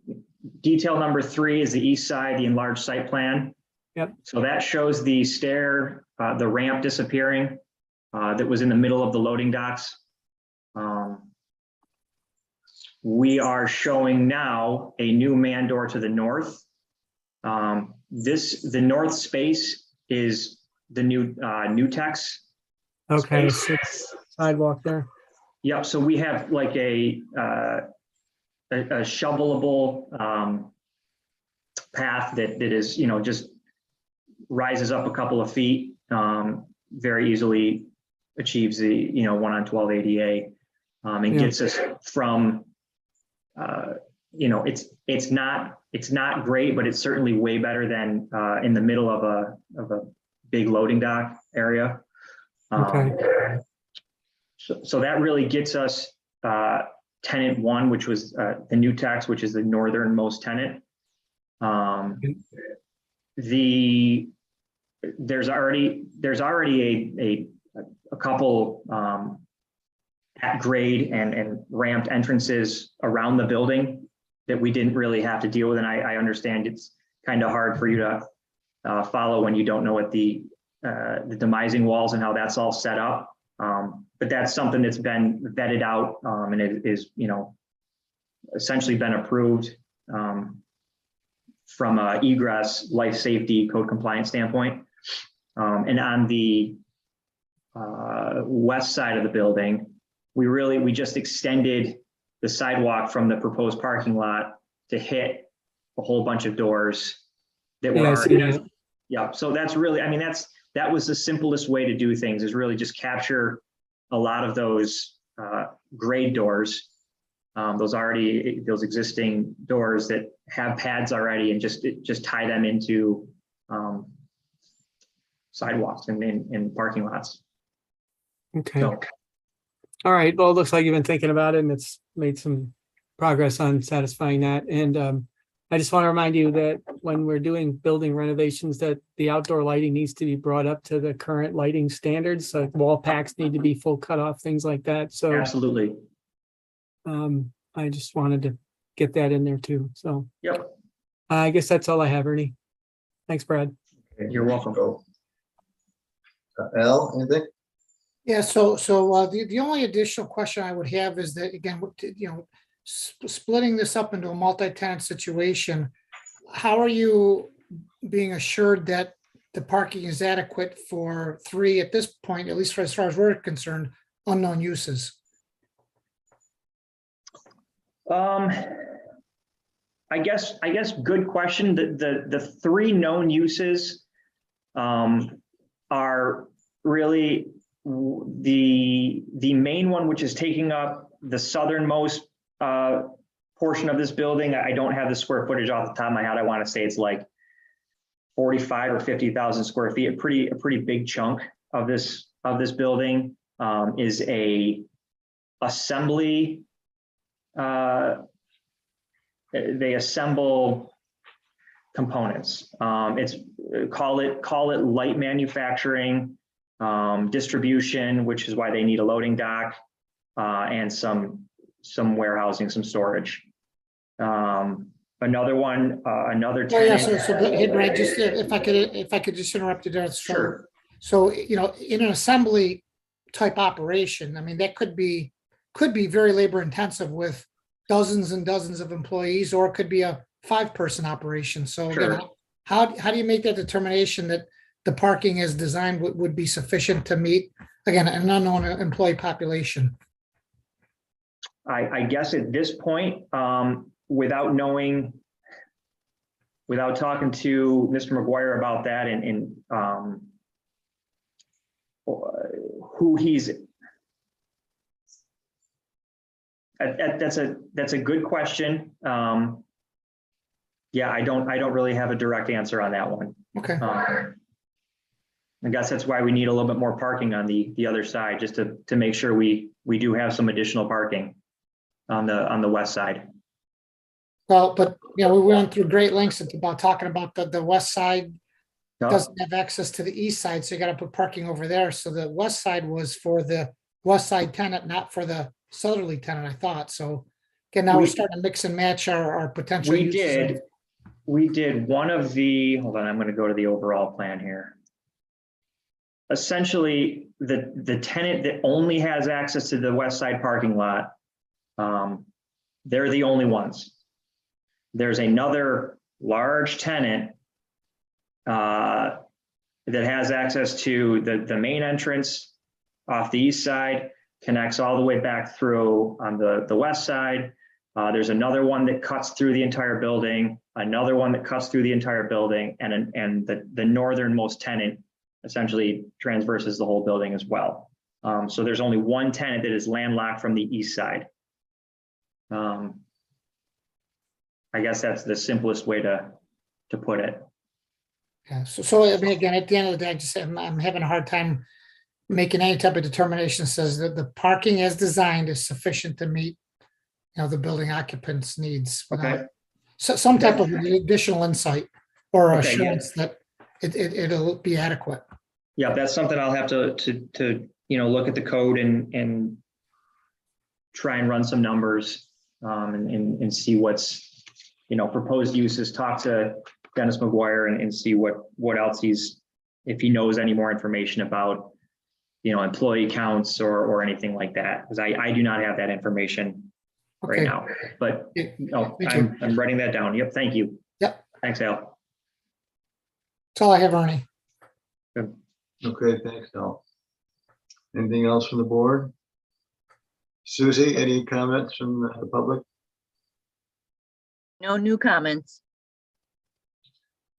detail number 3 is the east side, the enlarged site plan. Yep. So that shows the stair, the ramp disappearing that was in the middle of the loading docks. We are showing now a new man door to the north. The north space is the new Nutex. Okay. Space. So sidewalk there. Yep. So we have like a shovelable path that is, you know, just rises up a couple of feet, very easily achieves the, you know, 1-on-12 ADA, and gets us from, you know, it's not great, but it's certainly way better than in the middle of a big loading dock area. Okay. So that really gets us tenant 1, which was the Nutex, which is the northernmost tenant. There's already a couple at grade and ramped entrances around the building that we didn't really have to deal with. And I understand it's kind of hard for you to follow when you don't know what the demising walls and how that's all set up. But that's something that's been vetted out and it is, you know, essentially been approved from a egress, life safety, code compliance standpoint. And on the west side of the building, we just extended the sidewalk from the proposed parking lot to hit a whole bunch of doors that were already. Yeah, so that's really, I mean, that was the simplest way to do things, is really just capture a lot of those grade doors, those existing doors that have pads already, and just tie them into sidewalks and in parking lots. Okay. So, All right. Well, it looks like you've been thinking about it and it's made some progress on satisfying that. And I just want to remind you that when we're doing building renovations, that the outdoor lighting needs to be brought up to the current lighting standards. So wall packs need to be full cutoff, things like that. So absolutely. I just wanted to get that in there too. So Yep. I guess that's all I have, Ernie. Thanks, Brad. You're welcome. Al, anything? Yeah, so the only additional question I would have is that, again, splitting this up into a multi-tenant situation, how are you being assured that the parking is adequate for 3 at this point, at least for as far as we're concerned, unknown uses? I guess good question. The 3 known uses are really the main one, which is taking up the southernmost portion of this building. I don't have the square footage off the top of my head. I want to say it's like 45 or 50,000 square feet. A pretty big chunk of this building is a assembly. They assemble components. It's call it light manufacturing, distribution, which is why they need a loading dock, and some warehousing, some storage. Another one, another Oh, yeah, tenant. hey, Brad, just if I could just interrupt you there. Sure. So, in an assembly type operation, I mean, that could be very labor intensive with dozens and dozens of employees, or it could be a 5-person operation. So again, Sure. how do you make that determination that the parking as designed would be sufficient to meet, again, an unknown employee population? I guess at this point, without talking to Mr. McGuire about that and who he's, that's a good question. Yeah, I don't really have a direct answer on that one. Okay. I guess that's why we need a little bit more parking on the other side, just to make sure we do have some additional parking on the west side. Well, but we went through great lengths about talking about the west side Yep. doesn't have access to the east side, so you got to put parking over there. So the west side was for the west side tenant, not for the southerly tenant, I thought. So again, now we're starting to mix and match our potential uses. We did one of the, hold on, I'm going to go to the overall plan here. Essentially, the tenant that only has access to the west side parking lot, they're the only ones. There's another large tenant that has access to the main entrance off the east side, connects all the way back through on the west side. There's another one that cuts through the entire building, another one that cuts through the entire building, and the northernmost tenant essentially transverses the whole building as well. So there's only one tenant that is landlocked from the east side. I guess that's the simplest way to put it. Yeah, so I mean, again, at the end of the day, I'm having a hard time making any type of determination says that the parking as designed is sufficient to meet, the building occupants' needs. Okay. So some type of additional insight or Okay, assurance that it'll be adequate. Yeah, that's something I'll have to look at the code and try and run some numbers and see what's proposed uses. Talk to Dennis McGuire and see what else if he knows any more information about employee counts or anything like that, because I do not have that information right now. But I'm writing that down. Yep, thank you. Yep. Thanks, Al. That's all I have, Ernie. Good. Okay, thanks, Al. Anything else from the board? Susie, any comments from the public? No new comments.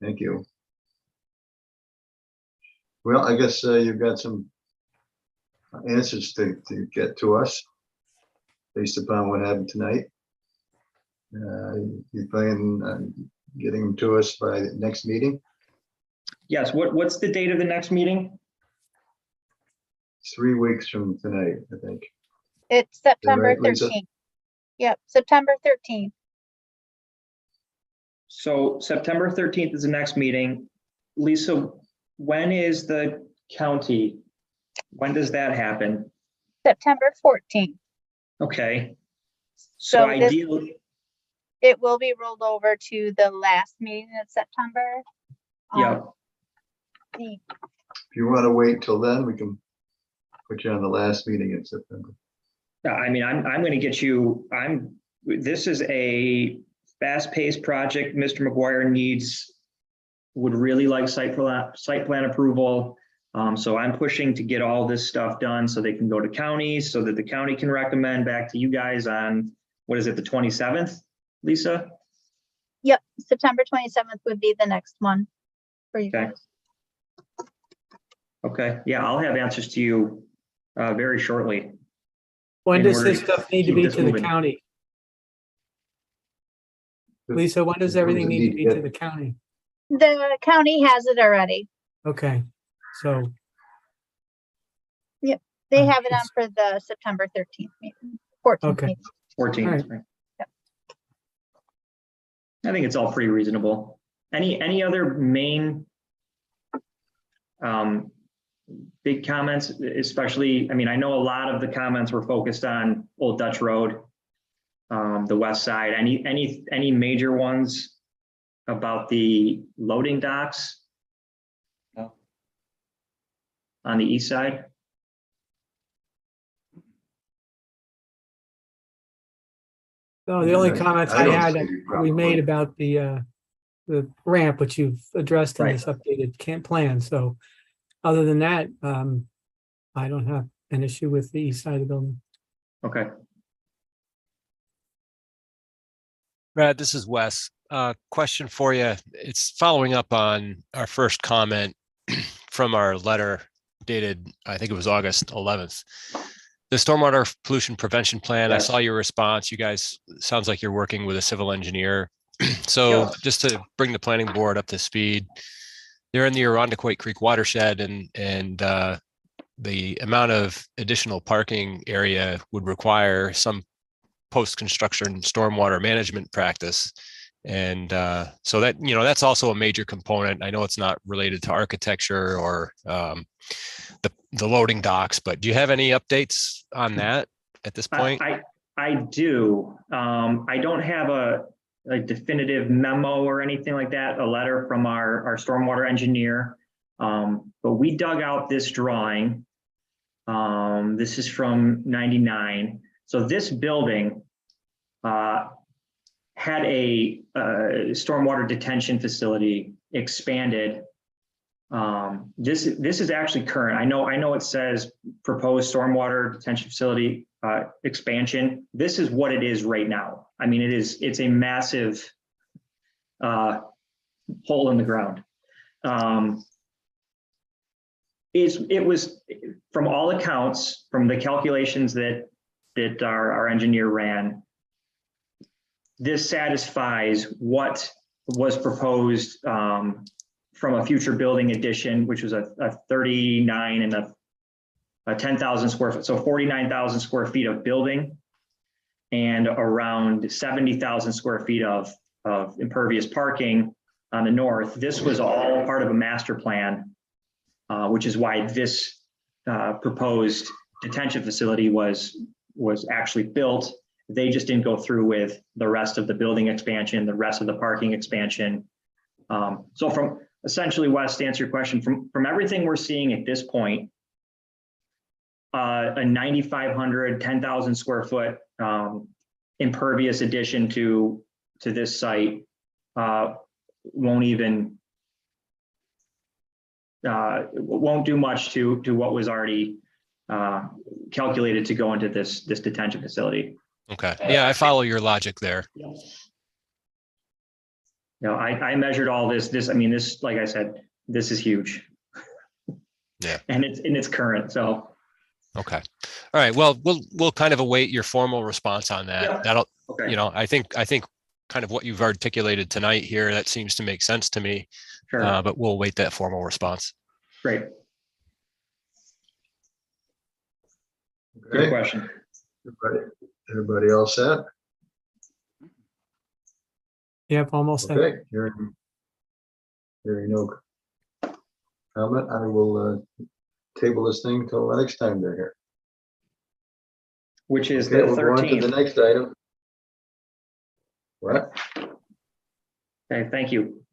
Thank you. Well, I guess you've got some answers to get to us based upon what happened tonight. You plan on getting them to us by the next meeting? Yes, what's the date of the next meeting? 3 weeks from tonight, I think. It's September right, Lisa? 13th. Yep, September 13th. So September 13th is the next meeting. Lisa, when is the county? When does that happen? September 14th. Okay. So So this- ideally, It will be rolled over to the last meeting of September. yeah, The- If you want to wait till then, we can put you on the last meeting in September. I mean, I'm going to get you, this is a fast-paced project. Mr. McGuire would really like site plan approval. So I'm pushing to get all this stuff done so they can go to counties, so that the county can recommend back to you guys on, what is it, the 27th, Lisa? Yep, September 27th would be the next one for you Okay. guys. Okay, yeah, I'll have answers to you very shortly. When In does order this to stuff need to keep be this to the moving. county? Lisa, when does When everything does it need to need be to to get- the county? The county has it already. Okay, so, They have it on for the September 13th meeting, 14th Okay. meeting. 14th. All right. right? Yep. I think it's all pretty reasonable. Any other main big comments, especially, I mean, I know a lot of the comments were focused on Old Dutch Road, the west side. Any major ones about the loading docks? No. On the east side? no, the only I- comments I I don't had, see that any we problem made with- about the ramp, which you've addressed in Right. this updated camp plan, so other than that, I don't have an issue with the east side of the building. Okay. Brad, this is Wes. Question for you. It's following up on our first comment from our letter dated, I think it was August 11th. The stormwater pollution prevention plan, I Yes. saw your response. You guys, sounds like you're working with a civil engineer. So Yeah. just to bring the planning board up to speed, they're in the Irondequoit Creek watershed, and the amount of additional parking area would require some post-construction stormwater management practice. And so that, that's also a major component. I know it's not related to architecture or the loading docks, but do you have any updates on that at this point? I do. I don't have a definitive memo or anything like that, a letter from our stormwater engineer. But we dug out this drawing. This is from '99. So this building had a stormwater detention facility expanded. This is actually current. I know it says proposed stormwater detention facility expansion. This is what it is right now. I mean, it's a massive hole in the ground. It was, from all accounts, from the calculations that our engineer ran, this satisfies what was proposed from a future building addition, which was a 39 and a 10,000 square foot, so 49,000 square feet of building and around 70,000 square feet of impervious parking on the north. This was all part of a master plan, which is why this proposed detention facility was actually built. They just didn't go through with the rest of the building expansion, the rest of the parking expansion. So from essentially, Wes, to answer your question, from everything we're seeing at this point, a 9,500, 10,000 square foot impervious addition to this site won't do much to what was already calculated to go into this detention facility. Okay. Yeah, I follow your logic there. No, I measured all this, I mean, this, like I said, this is huge. Yeah. And it's current, so. Okay. All right. Well, we'll kind of await your formal response on that. Yeah. That'll, Okay. I think kind of what you've articulated tonight here, that seems to make sense to me. Sure. But we'll wait that formal response. Great. Good Okay. question. Everybody all set? Yep, almost set. Okay, hearing no comment, I will table this thing till the next time they're here. Which is Okay, the we'll go on to the 13th. next item. What? Okay, thank you.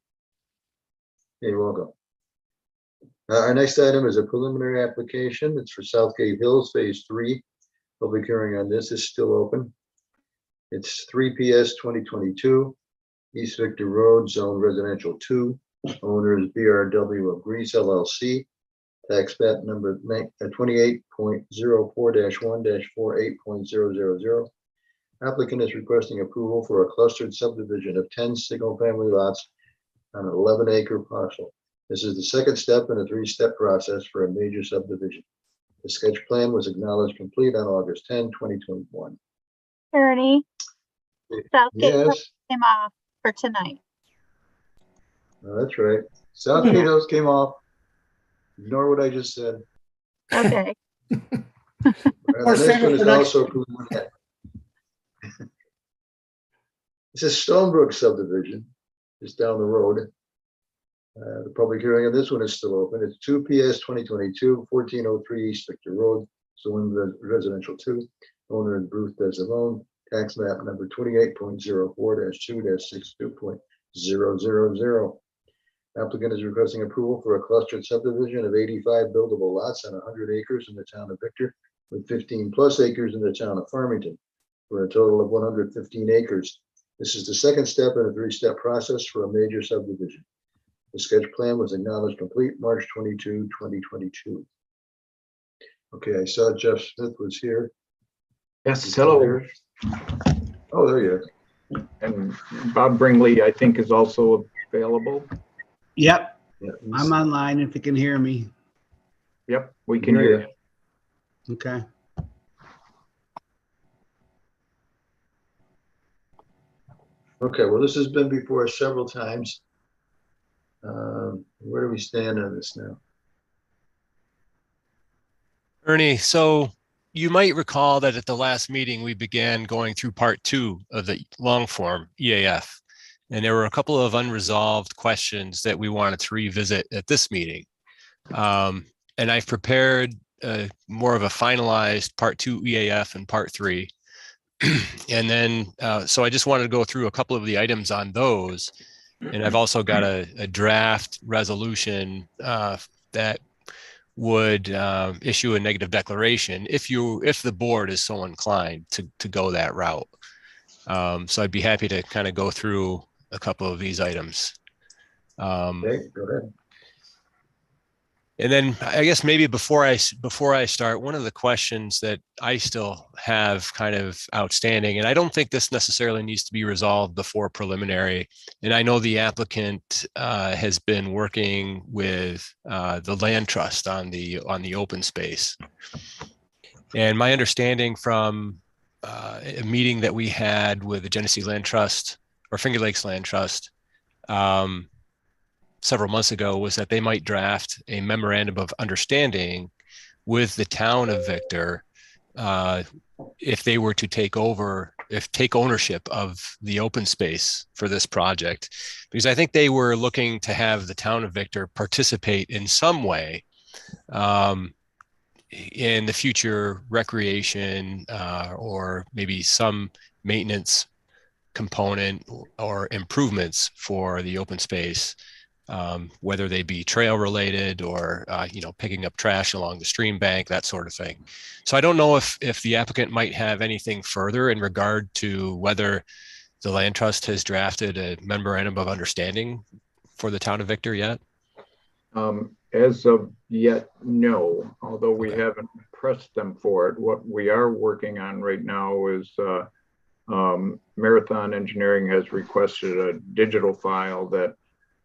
You're welcome. Our next item is a preliminary application. It's for Southgate Hills Phase 3. Public hearing on this is still open. It's 3 PS 2022, East Victor Road, Zone Residential 2. Owners BRW of Greece LLC. Tax map number 28.04-1-48.000. Applicant is requesting approval for a clustered subdivision of 10 single-family lots on an 11-acre parcel. This is the second step in a 3-step process for a major subdivision. The sketch plan was acknowledged complete on August 10, 2021. Ernie, Southgate Hills Yes, came off for tonight. that's right. Southgate Hills came off. Ignore what I just said. Okay. The Or next save it one is for next also preliminary. This is Stonebrook subdivision, just down the road. The public hearing on this one is still open. It's 2 PS 2022, 1403 East Victor Road, Zone Residential 2. Owner is Bruce Desalone. Tax map number 28.04-2-62.000. Applicant is requesting approval for a clustered subdivision of 85 buildable lots on 100 acres in the town of Victor, with 15 plus acres in the town of Farmington, for a total of 115 acres. This is the second step in a 3-step process for a major subdivision. The sketch plan was acknowledged complete March 22, 2022. Okay, I saw Jeff Smith was here. Yes, hello. Oh, there you are. And Bob Bringley, I think, is also available. Yep, Yeah, I'm online if you can hear me. Yep, we can hear you. Okay. Okay, well, this has been before us several times. Where do we stand on this now? Ernie, so you might recall that at the last meeting, we began going through part 2 of the long form EAF. And there were a couple of unresolved questions that we wanted to revisit at this meeting. And I've prepared more of a finalized part 2 EAF and part 3. And then, so I just wanted to go through a couple of the items on those. And I've also got a draft resolution that would issue a negative declaration if the board is so inclined to go that route. So I'd be happy to kind of go through a couple of these items. Okay, go ahead. And then I guess maybe before I start, one of the questions that I still have kind of outstanding, and I don't think this necessarily needs to be resolved before preliminary. And I know the applicant has been working with the land trust on the open space. And my understanding from a meeting that we had with the Genesee Land Trust or Finger Lakes Land Trust several months ago was that they might draft a memorandum of understanding with the town of Victor if they were to take ownership of the open space for this project, because I think they were looking to have the town of Victor participate in some way in the future recreation or maybe some maintenance component or improvements for the open space. Whether they be trail related or, picking up trash along the stream bank, that sort of thing. So I don't know if the applicant might have anything further in regard to whether the land trust has drafted a memorandum of understanding for the town of Victor yet. As of yet, no, although we haven't pressed them for it. What we are working on right now is Marathon Engineering has requested a digital file that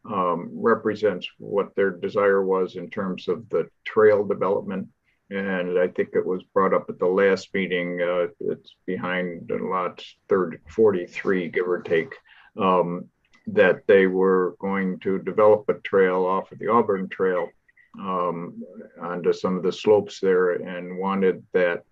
represents what their desire was in terms of the trail development. And I think it was brought up at the last meeting. It's behind lot 43, give or take. that they were going to develop a trail off of the Auburn Trail onto some of the slopes there, and wanted that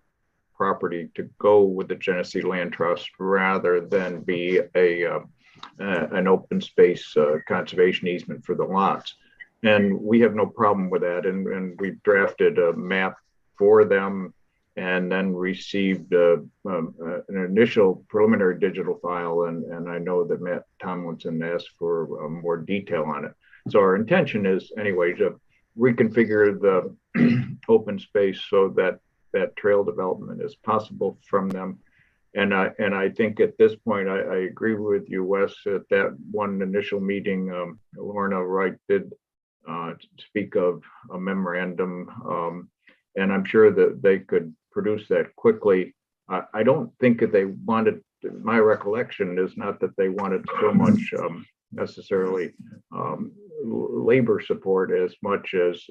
property to go with the Genesee Land Trust rather than be an open space conservation easement for the lots. And we have no problem with that. And we've drafted a map for them and then received an initial preliminary digital file. And I know that Matt Tomlinson asked for more detail on it. So our intention is anyway to reconfigure the open space so that that trail development is possible from them. And I think at this point, I agree with you, Wes, at that one initial meeting, Lorna Wright did speak of a memorandum, and I'm sure that they could produce that quickly. I don't think that they wanted, my recollection is not that they wanted so much necessarily labor support as much as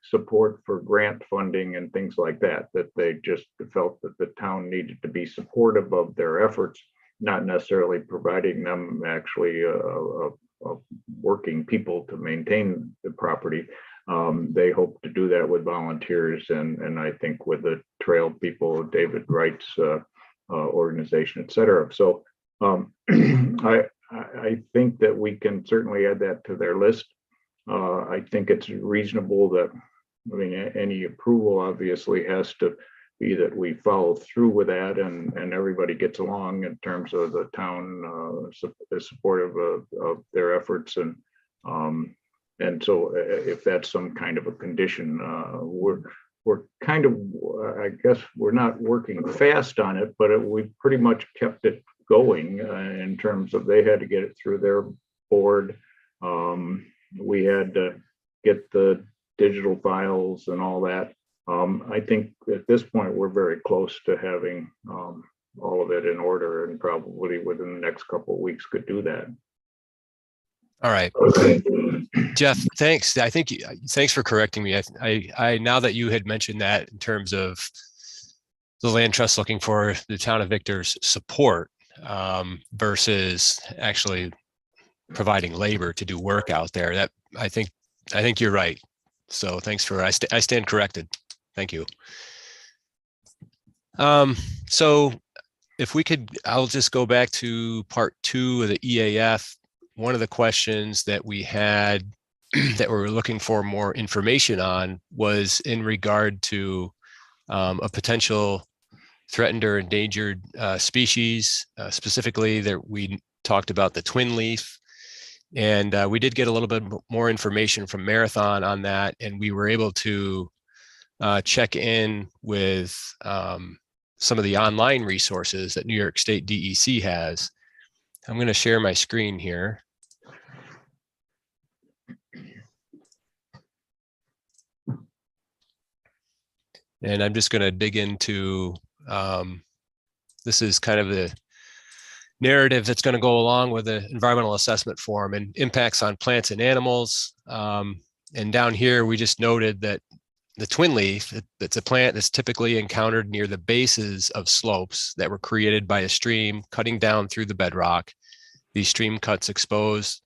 support for grant funding and things like that, that they just felt that the town needed to be supportive of their efforts, not necessarily providing them actually working people to maintain the property. They hope to do that with volunteers and I think with the trail people, David Wright's organization, et cetera. So I think that we can certainly add that to their list. I think it's reasonable that, I mean, any approval obviously has to be that we follow through with that and everybody gets along in terms of the town is supportive of their efforts. And so if that's some kind of a condition, we're kind of, I guess we're not working fast on it, but we pretty much kept it going in terms of they had to get it through their board. We had to get the digital files and all that. I think at this point, we're very close to having all of it in order and probably within the next couple of weeks could do that. All right. Jeff, thanks. Thanks for correcting me. I now that you had mentioned that in terms of the land trust looking for the town of Victor's support versus actually providing labor to do work out there, that I think you're right. So thanks for, I stand corrected. Thank you. So if we could, I'll just go back to part 2 of the EAF. One of the questions that we had that we were looking for more information on was in regard to a potential threatened or endangered species. Specifically, that we talked about the twin leaf. And we did get a little bit more information from Marathon on that, and we were able to check in with some of the online resources that New York State DEC has. I'm going to share my screen here. And I'm just going to dig into, this is kind of the narrative that's going to go along with the environmental assessment form and impacts on plants and animals. And down here, we just noted that the twin leaf, it's a plant that's typically encountered near the bases of slopes that were created by a stream cutting down through the bedrock. These stream cuts expose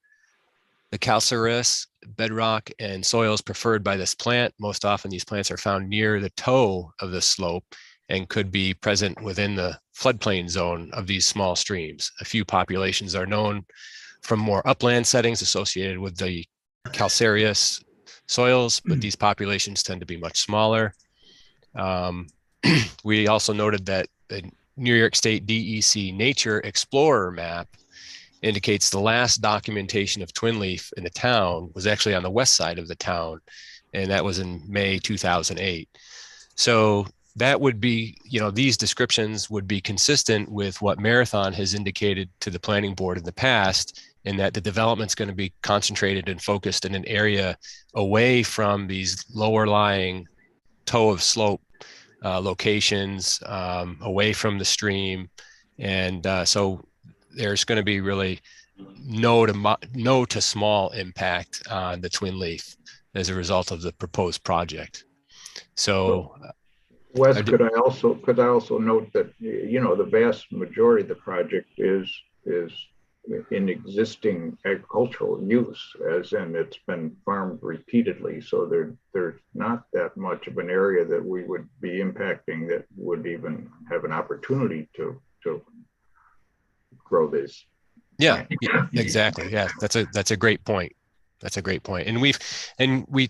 the calcareous bedrock and soils preferred by this plant. Most often these plants are found near the toe of the slope and could be present within the floodplain zone of these small streams. A few populations are known from more upland settings associated with the calcareous soils, but these populations tend to be much smaller. We also noted that the New York State DEC Nature Explorer map indicates the last documentation of twin leaf in the town was actually on the west side of the town, and that was in May 2008. So that would be, these descriptions would be consistent with what Marathon has indicated to the planning board in the past, in that the development's going to be concentrated and focused in an area away from these lower lying toe of slope locations, away from the stream. And so there's going to be really no to small impact on the twin leaf as a result of the proposed project. So Wes, could I also note that, the vast majority of the project is in existing agricultural use, as in it's been farmed repeatedly. So there's not that much of an area that we would be impacting that would even have an opportunity to grow this. Yeah, exactly. Yeah, that's a great point. That's a great point. And we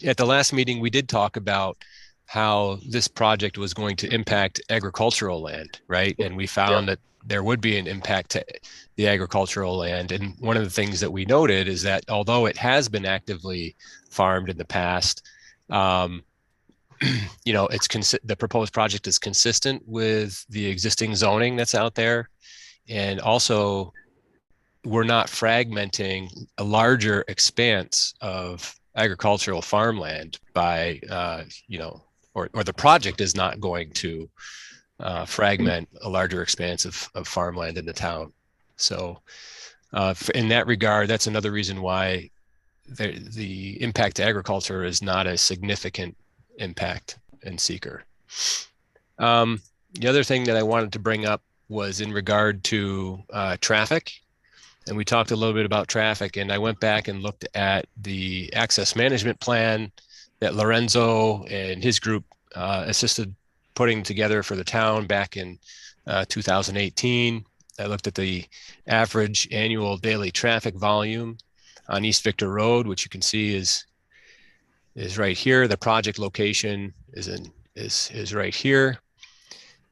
at the last meeting, we did talk about how this project was going to impact agricultural land, right? And we found that there would be an impact to the agricultural land. And one of the things that we noted is that although it has been actively farmed in the past, you know, the proposed project is consistent with the existing zoning that's out there. And also, we're not fragmenting a larger expanse of agricultural farmland by, you know, or the project is not going to fragment a larger expanse of farmland in the town. So in that regard, that's another reason why the impact to agriculture is not a significant impact in seeker. The other thing that I wanted to bring up was in regard to traffic. And we talked a little bit about traffic, and I went back and looked at the access management plan that Lorenzo and his group assisted putting together for the town back in 2018. I looked at the average annual daily traffic volume on East Victor Road, which you can see is right here. The project location is right here.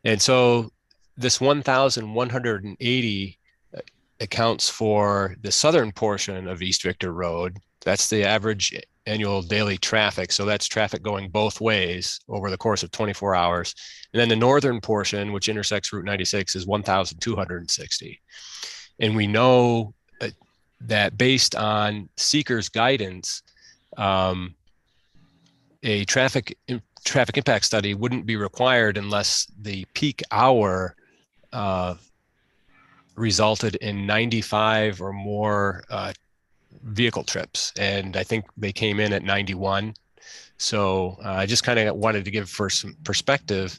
And so this 1,180 accounts for the southern portion of East Victor Road. That's the average annual daily traffic. So that's traffic going both ways over the course of 24 hours. And then the northern portion, which intersects Route 96, is 1,260. And we know that based on seeker's guidance, a traffic impact study wouldn't be required unless the peak hour resulted in 95 or more vehicle trips. And I think they came in at 91. So I just kind of wanted to give for some perspective,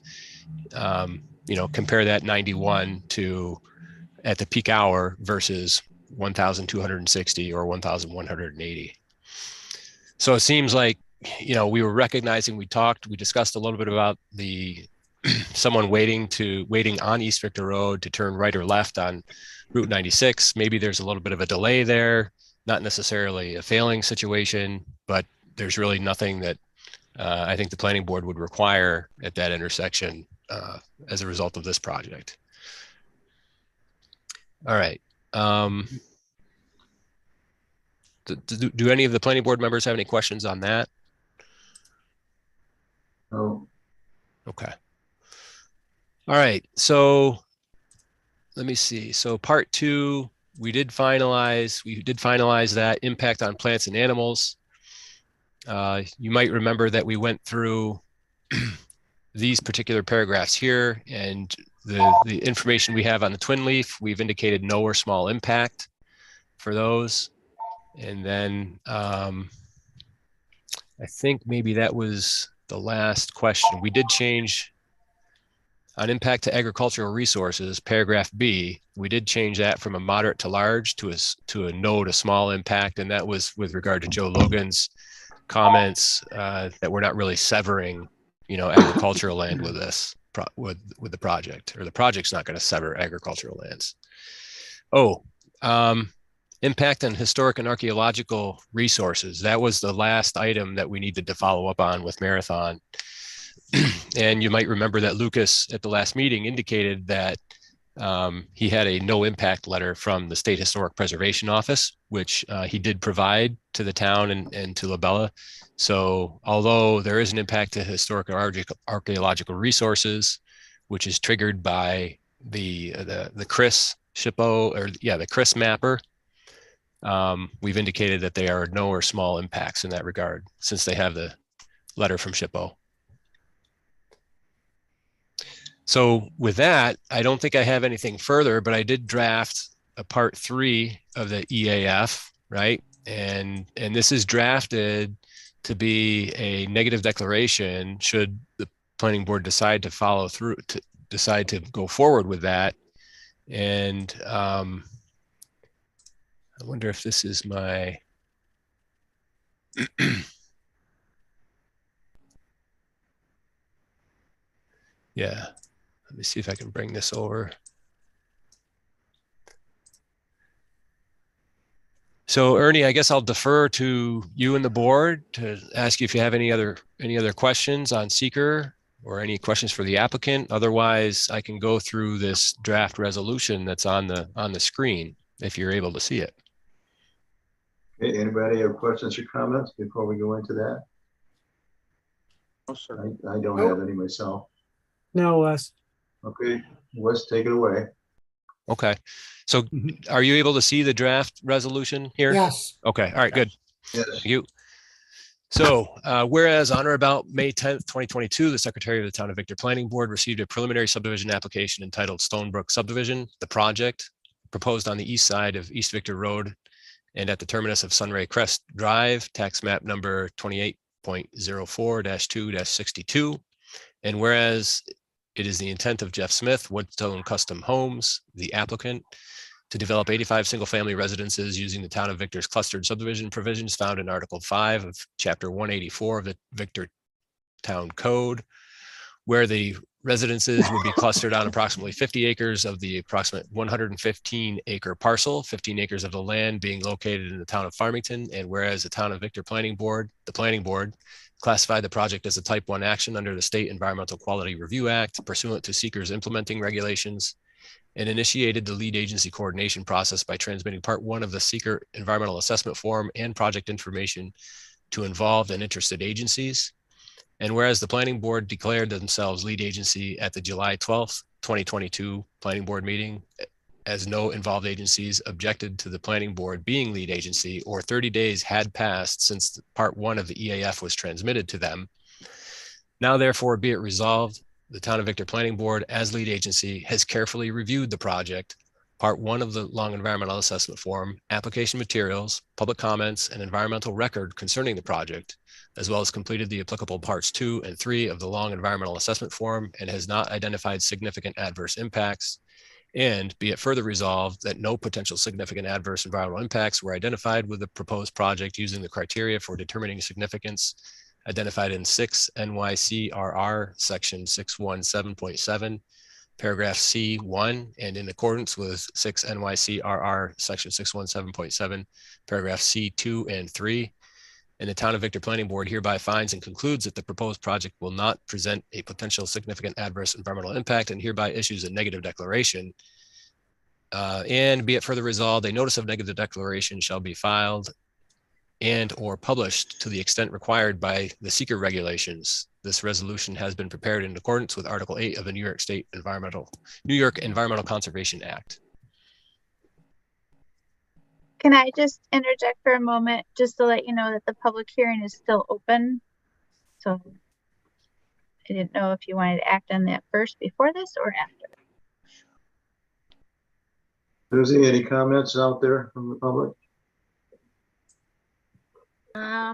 you know, compare that 91 to at the peak hour versus 1,260 or 1,180. So it seems like, you know, we were recognizing, we discussed a little bit about someone waiting on East Victor Road to turn right or left on Route 96. Maybe there's a little bit of a delay there, not necessarily a failing situation, but there's really nothing that I think the planning board would require at that intersection as a result of this project. All right. Do any of the planning board members have any questions on that? No. Okay. All right, so let me see. So part 2, we did finalize that impact on plants and animals. You might remember that we went through these particular paragraphs here, and the information we have on the twin leaf, we've indicated no or small impact for those. And then I think maybe that was the last question. We did change on impact to agricultural resources, paragraph B, we did change that from a moderate to large to a no to small impact. And that was with regard to Joe Logan's comments that we're not really severing, you know, agricultural land with this, with the project, or the project's not going to sever agricultural lands. Impact on historic and archaeological resources. That was the last item that we needed to follow up on with Marathon. And you might remember that Lucas at the last meeting indicated that he had a no impact letter from the State Historic Preservation Office, which he did provide to the town and to La Bella. So although there is an impact to historic and archaeological resources, which is triggered by the CRIS SHPO, or the CRIS mapper, we've indicated that they are no or small impacts in that regard, since they have the letter from SHPO. So with that, I don't think I have anything further, but I did draft a part 3 of the EAF, right? And this is drafted to be a negative declaration should the planning board decide to follow through, to decide to go forward with that. And I wonder if this is my. Yeah, let me see if I can bring this over. So Ernie, I guess I'll defer to you and the board to ask you if you have any other questions on seeker or any questions for the applicant. Otherwise, I can go through this draft resolution that's on the screen if you're able to see it. Okay, anybody have questions or comments before we go into that? No, sir. I don't have any myself. No, Wes. Okay, Wes, take it away. Okay. So are you able to see the draft resolution here? Yes. Okay. All right, good. Yes. Thank you. So whereas on or about May 10th, 2022, the Secretary of the Town of Victor Planning Board received a preliminary subdivision application entitled Stonebrook Subdivision, the project proposed on the east side of East Victor Road and at the terminus of Sunray Crest Drive, tax map number 28.04-2-62. And whereas it is the intent of Jeff Smith, Woodstone Custom Homes, the applicant, to develop 85 single-family residences using the Town of Victor's clustered subdivision provisions found in Article 5 of Chapter 184 of the Victor Town Code, where the residences would be clustered on approximately 50 acres of the approximate 115-acre parcel, 15 acres of the land being located in the town of Farmington, and whereas the Town of Victor Planning Board, the Planning Board, classified the project as a Type 1 action under the State Environmental Quality Review Act pursuant to seeker's implementing regulations, and initiated the lead agency coordination process by transmitting Part 1 of the seeker environmental assessment form and project information to involved and interested agencies. And whereas the Planning Board declared themselves lead agency at the July 12th, 2022 Planning Board meeting, as no involved agencies objected to the Planning Board being lead agency or 30 days had passed since Part 1 of the EAF was transmitted to them. Now therefore be it resolved, the Town of Victor Planning Board as lead agency has carefully reviewed the project, Part 1 of the long environmental assessment form, application materials, public comments, and environmental record concerning the project, as well as completed the applicable Parts 2 and 3 of the long environmental assessment form and has not identified significant adverse impacts. And be it further resolved that no potential significant adverse environmental impacts were identified with the proposed project using the criteria for determining significance identified in 6 NYCRR section 617.7, paragraph C1, and in accordance with 6 NYCRR section 617.7, paragraph C2 and 3. And the Town of Victor Planning Board hereby finds and concludes that the proposed project will not present a potential significant adverse environmental impact and hereby issues a negative declaration. And be it further resolved, a notice of negative declaration shall be filed and or published to the extent required by the seeker regulations. This resolution has been prepared in accordance with Article 8 of the New York Environmental Conservation Act. Can I just interject for a moment, just to let you know that the public hearing is still open? So I didn't know if you wanted to act on that first before this or after. Susie, any comments out there from the public? I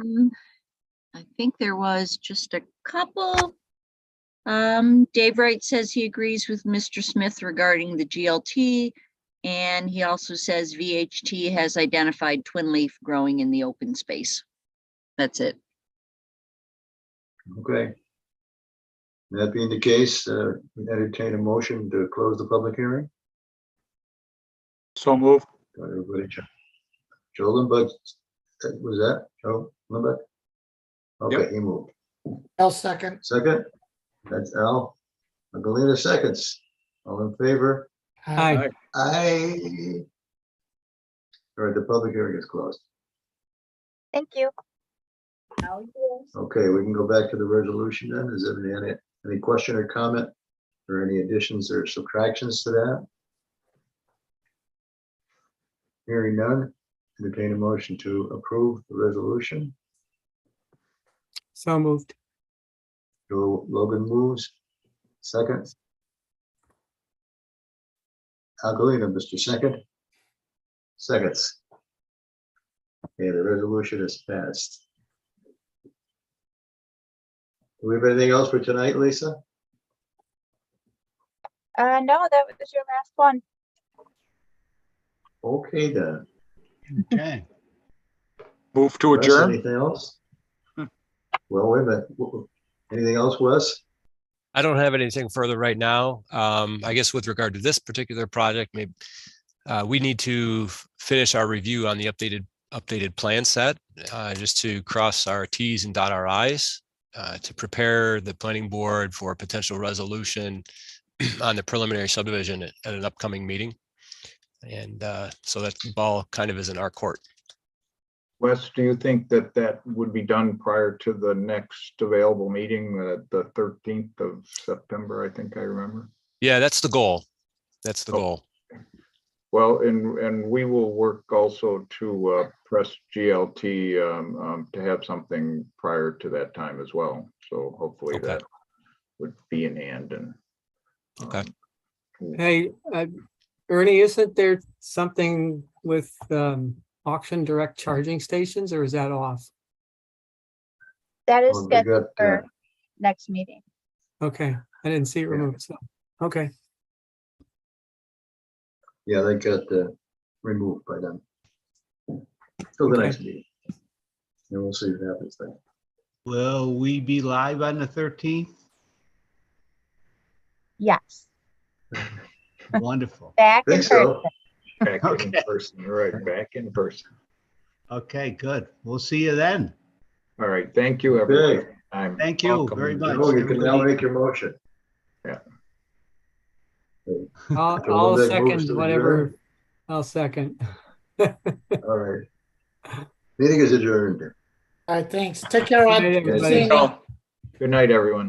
think there was just a couple. Dave Wright says he agrees with Mr. Smith regarding the GLT. And he also says VHT has identified twin leaf growing in the open space. That's it. Okay. That being the case, entertain a motion to close the public hearing. So move. Got everybody, Joe Lindbergh, was that Joe Lindbergh? Okay, Yep. he moved. I'll second. Second, that's Al. Magdalena seconds. All in favor? Hi. Aye. All right, the public hearing is closed. Thank you. Okay, we can go back to the resolution then. Is there any question or comment or any additions or subtractions to that? Hearing none, entertain a motion to approve the resolution. So moved. Joe Logan moves. Second. Algalina, Mr. Second. Seconds. Okay, the resolution is passed. Do we have anything else for tonight, Lisa? No, that was your last one. Okay then. Okay. Move to Wes, adjourn? anything else? Well, wait a minute. Anything else, Wes? I don't have anything further right now. I guess with regard to this particular project, maybe we need to finish our review on the updated plan set, just to cross our Ts and dot our Is, to prepare the planning board for potential resolution on the preliminary subdivision at an upcoming meeting. And so that ball kind of is in our court. Wes, do you think that that would be done prior to the next available meeting, the 13th of September, I think I remember? Yeah, that's the goal. That's the goal. Well, and we will work also to press GLT to have something prior to that time as well. So hopefully Okay. that would be in hand. And Okay. Hey, Ernie, isn't there something with auction direct charging stations, or is that off? That is Well, they scheduled got, for next meeting. Okay, I didn't see it removed, so, okay. Yeah, they got removed by them. Till the Okay. next meeting. And we'll see what happens then. Will we be live on the 13th? Yes, Wonderful. back in Think so. person. back in Okay. person, right, back in person. Okay, good. We'll see you then. All right, thank you, everybody. Okay. I'm Thank you welcome. very much. Joe, you can now Everybody- make your motion. Yeah. I'll Joe Lundberg moves second to whatever, adjourn. I'll second. All right. Meeting is adjourned. All right, thanks. Take care, Rod. Good night, Good everybody. seeing you. Good night, everyone.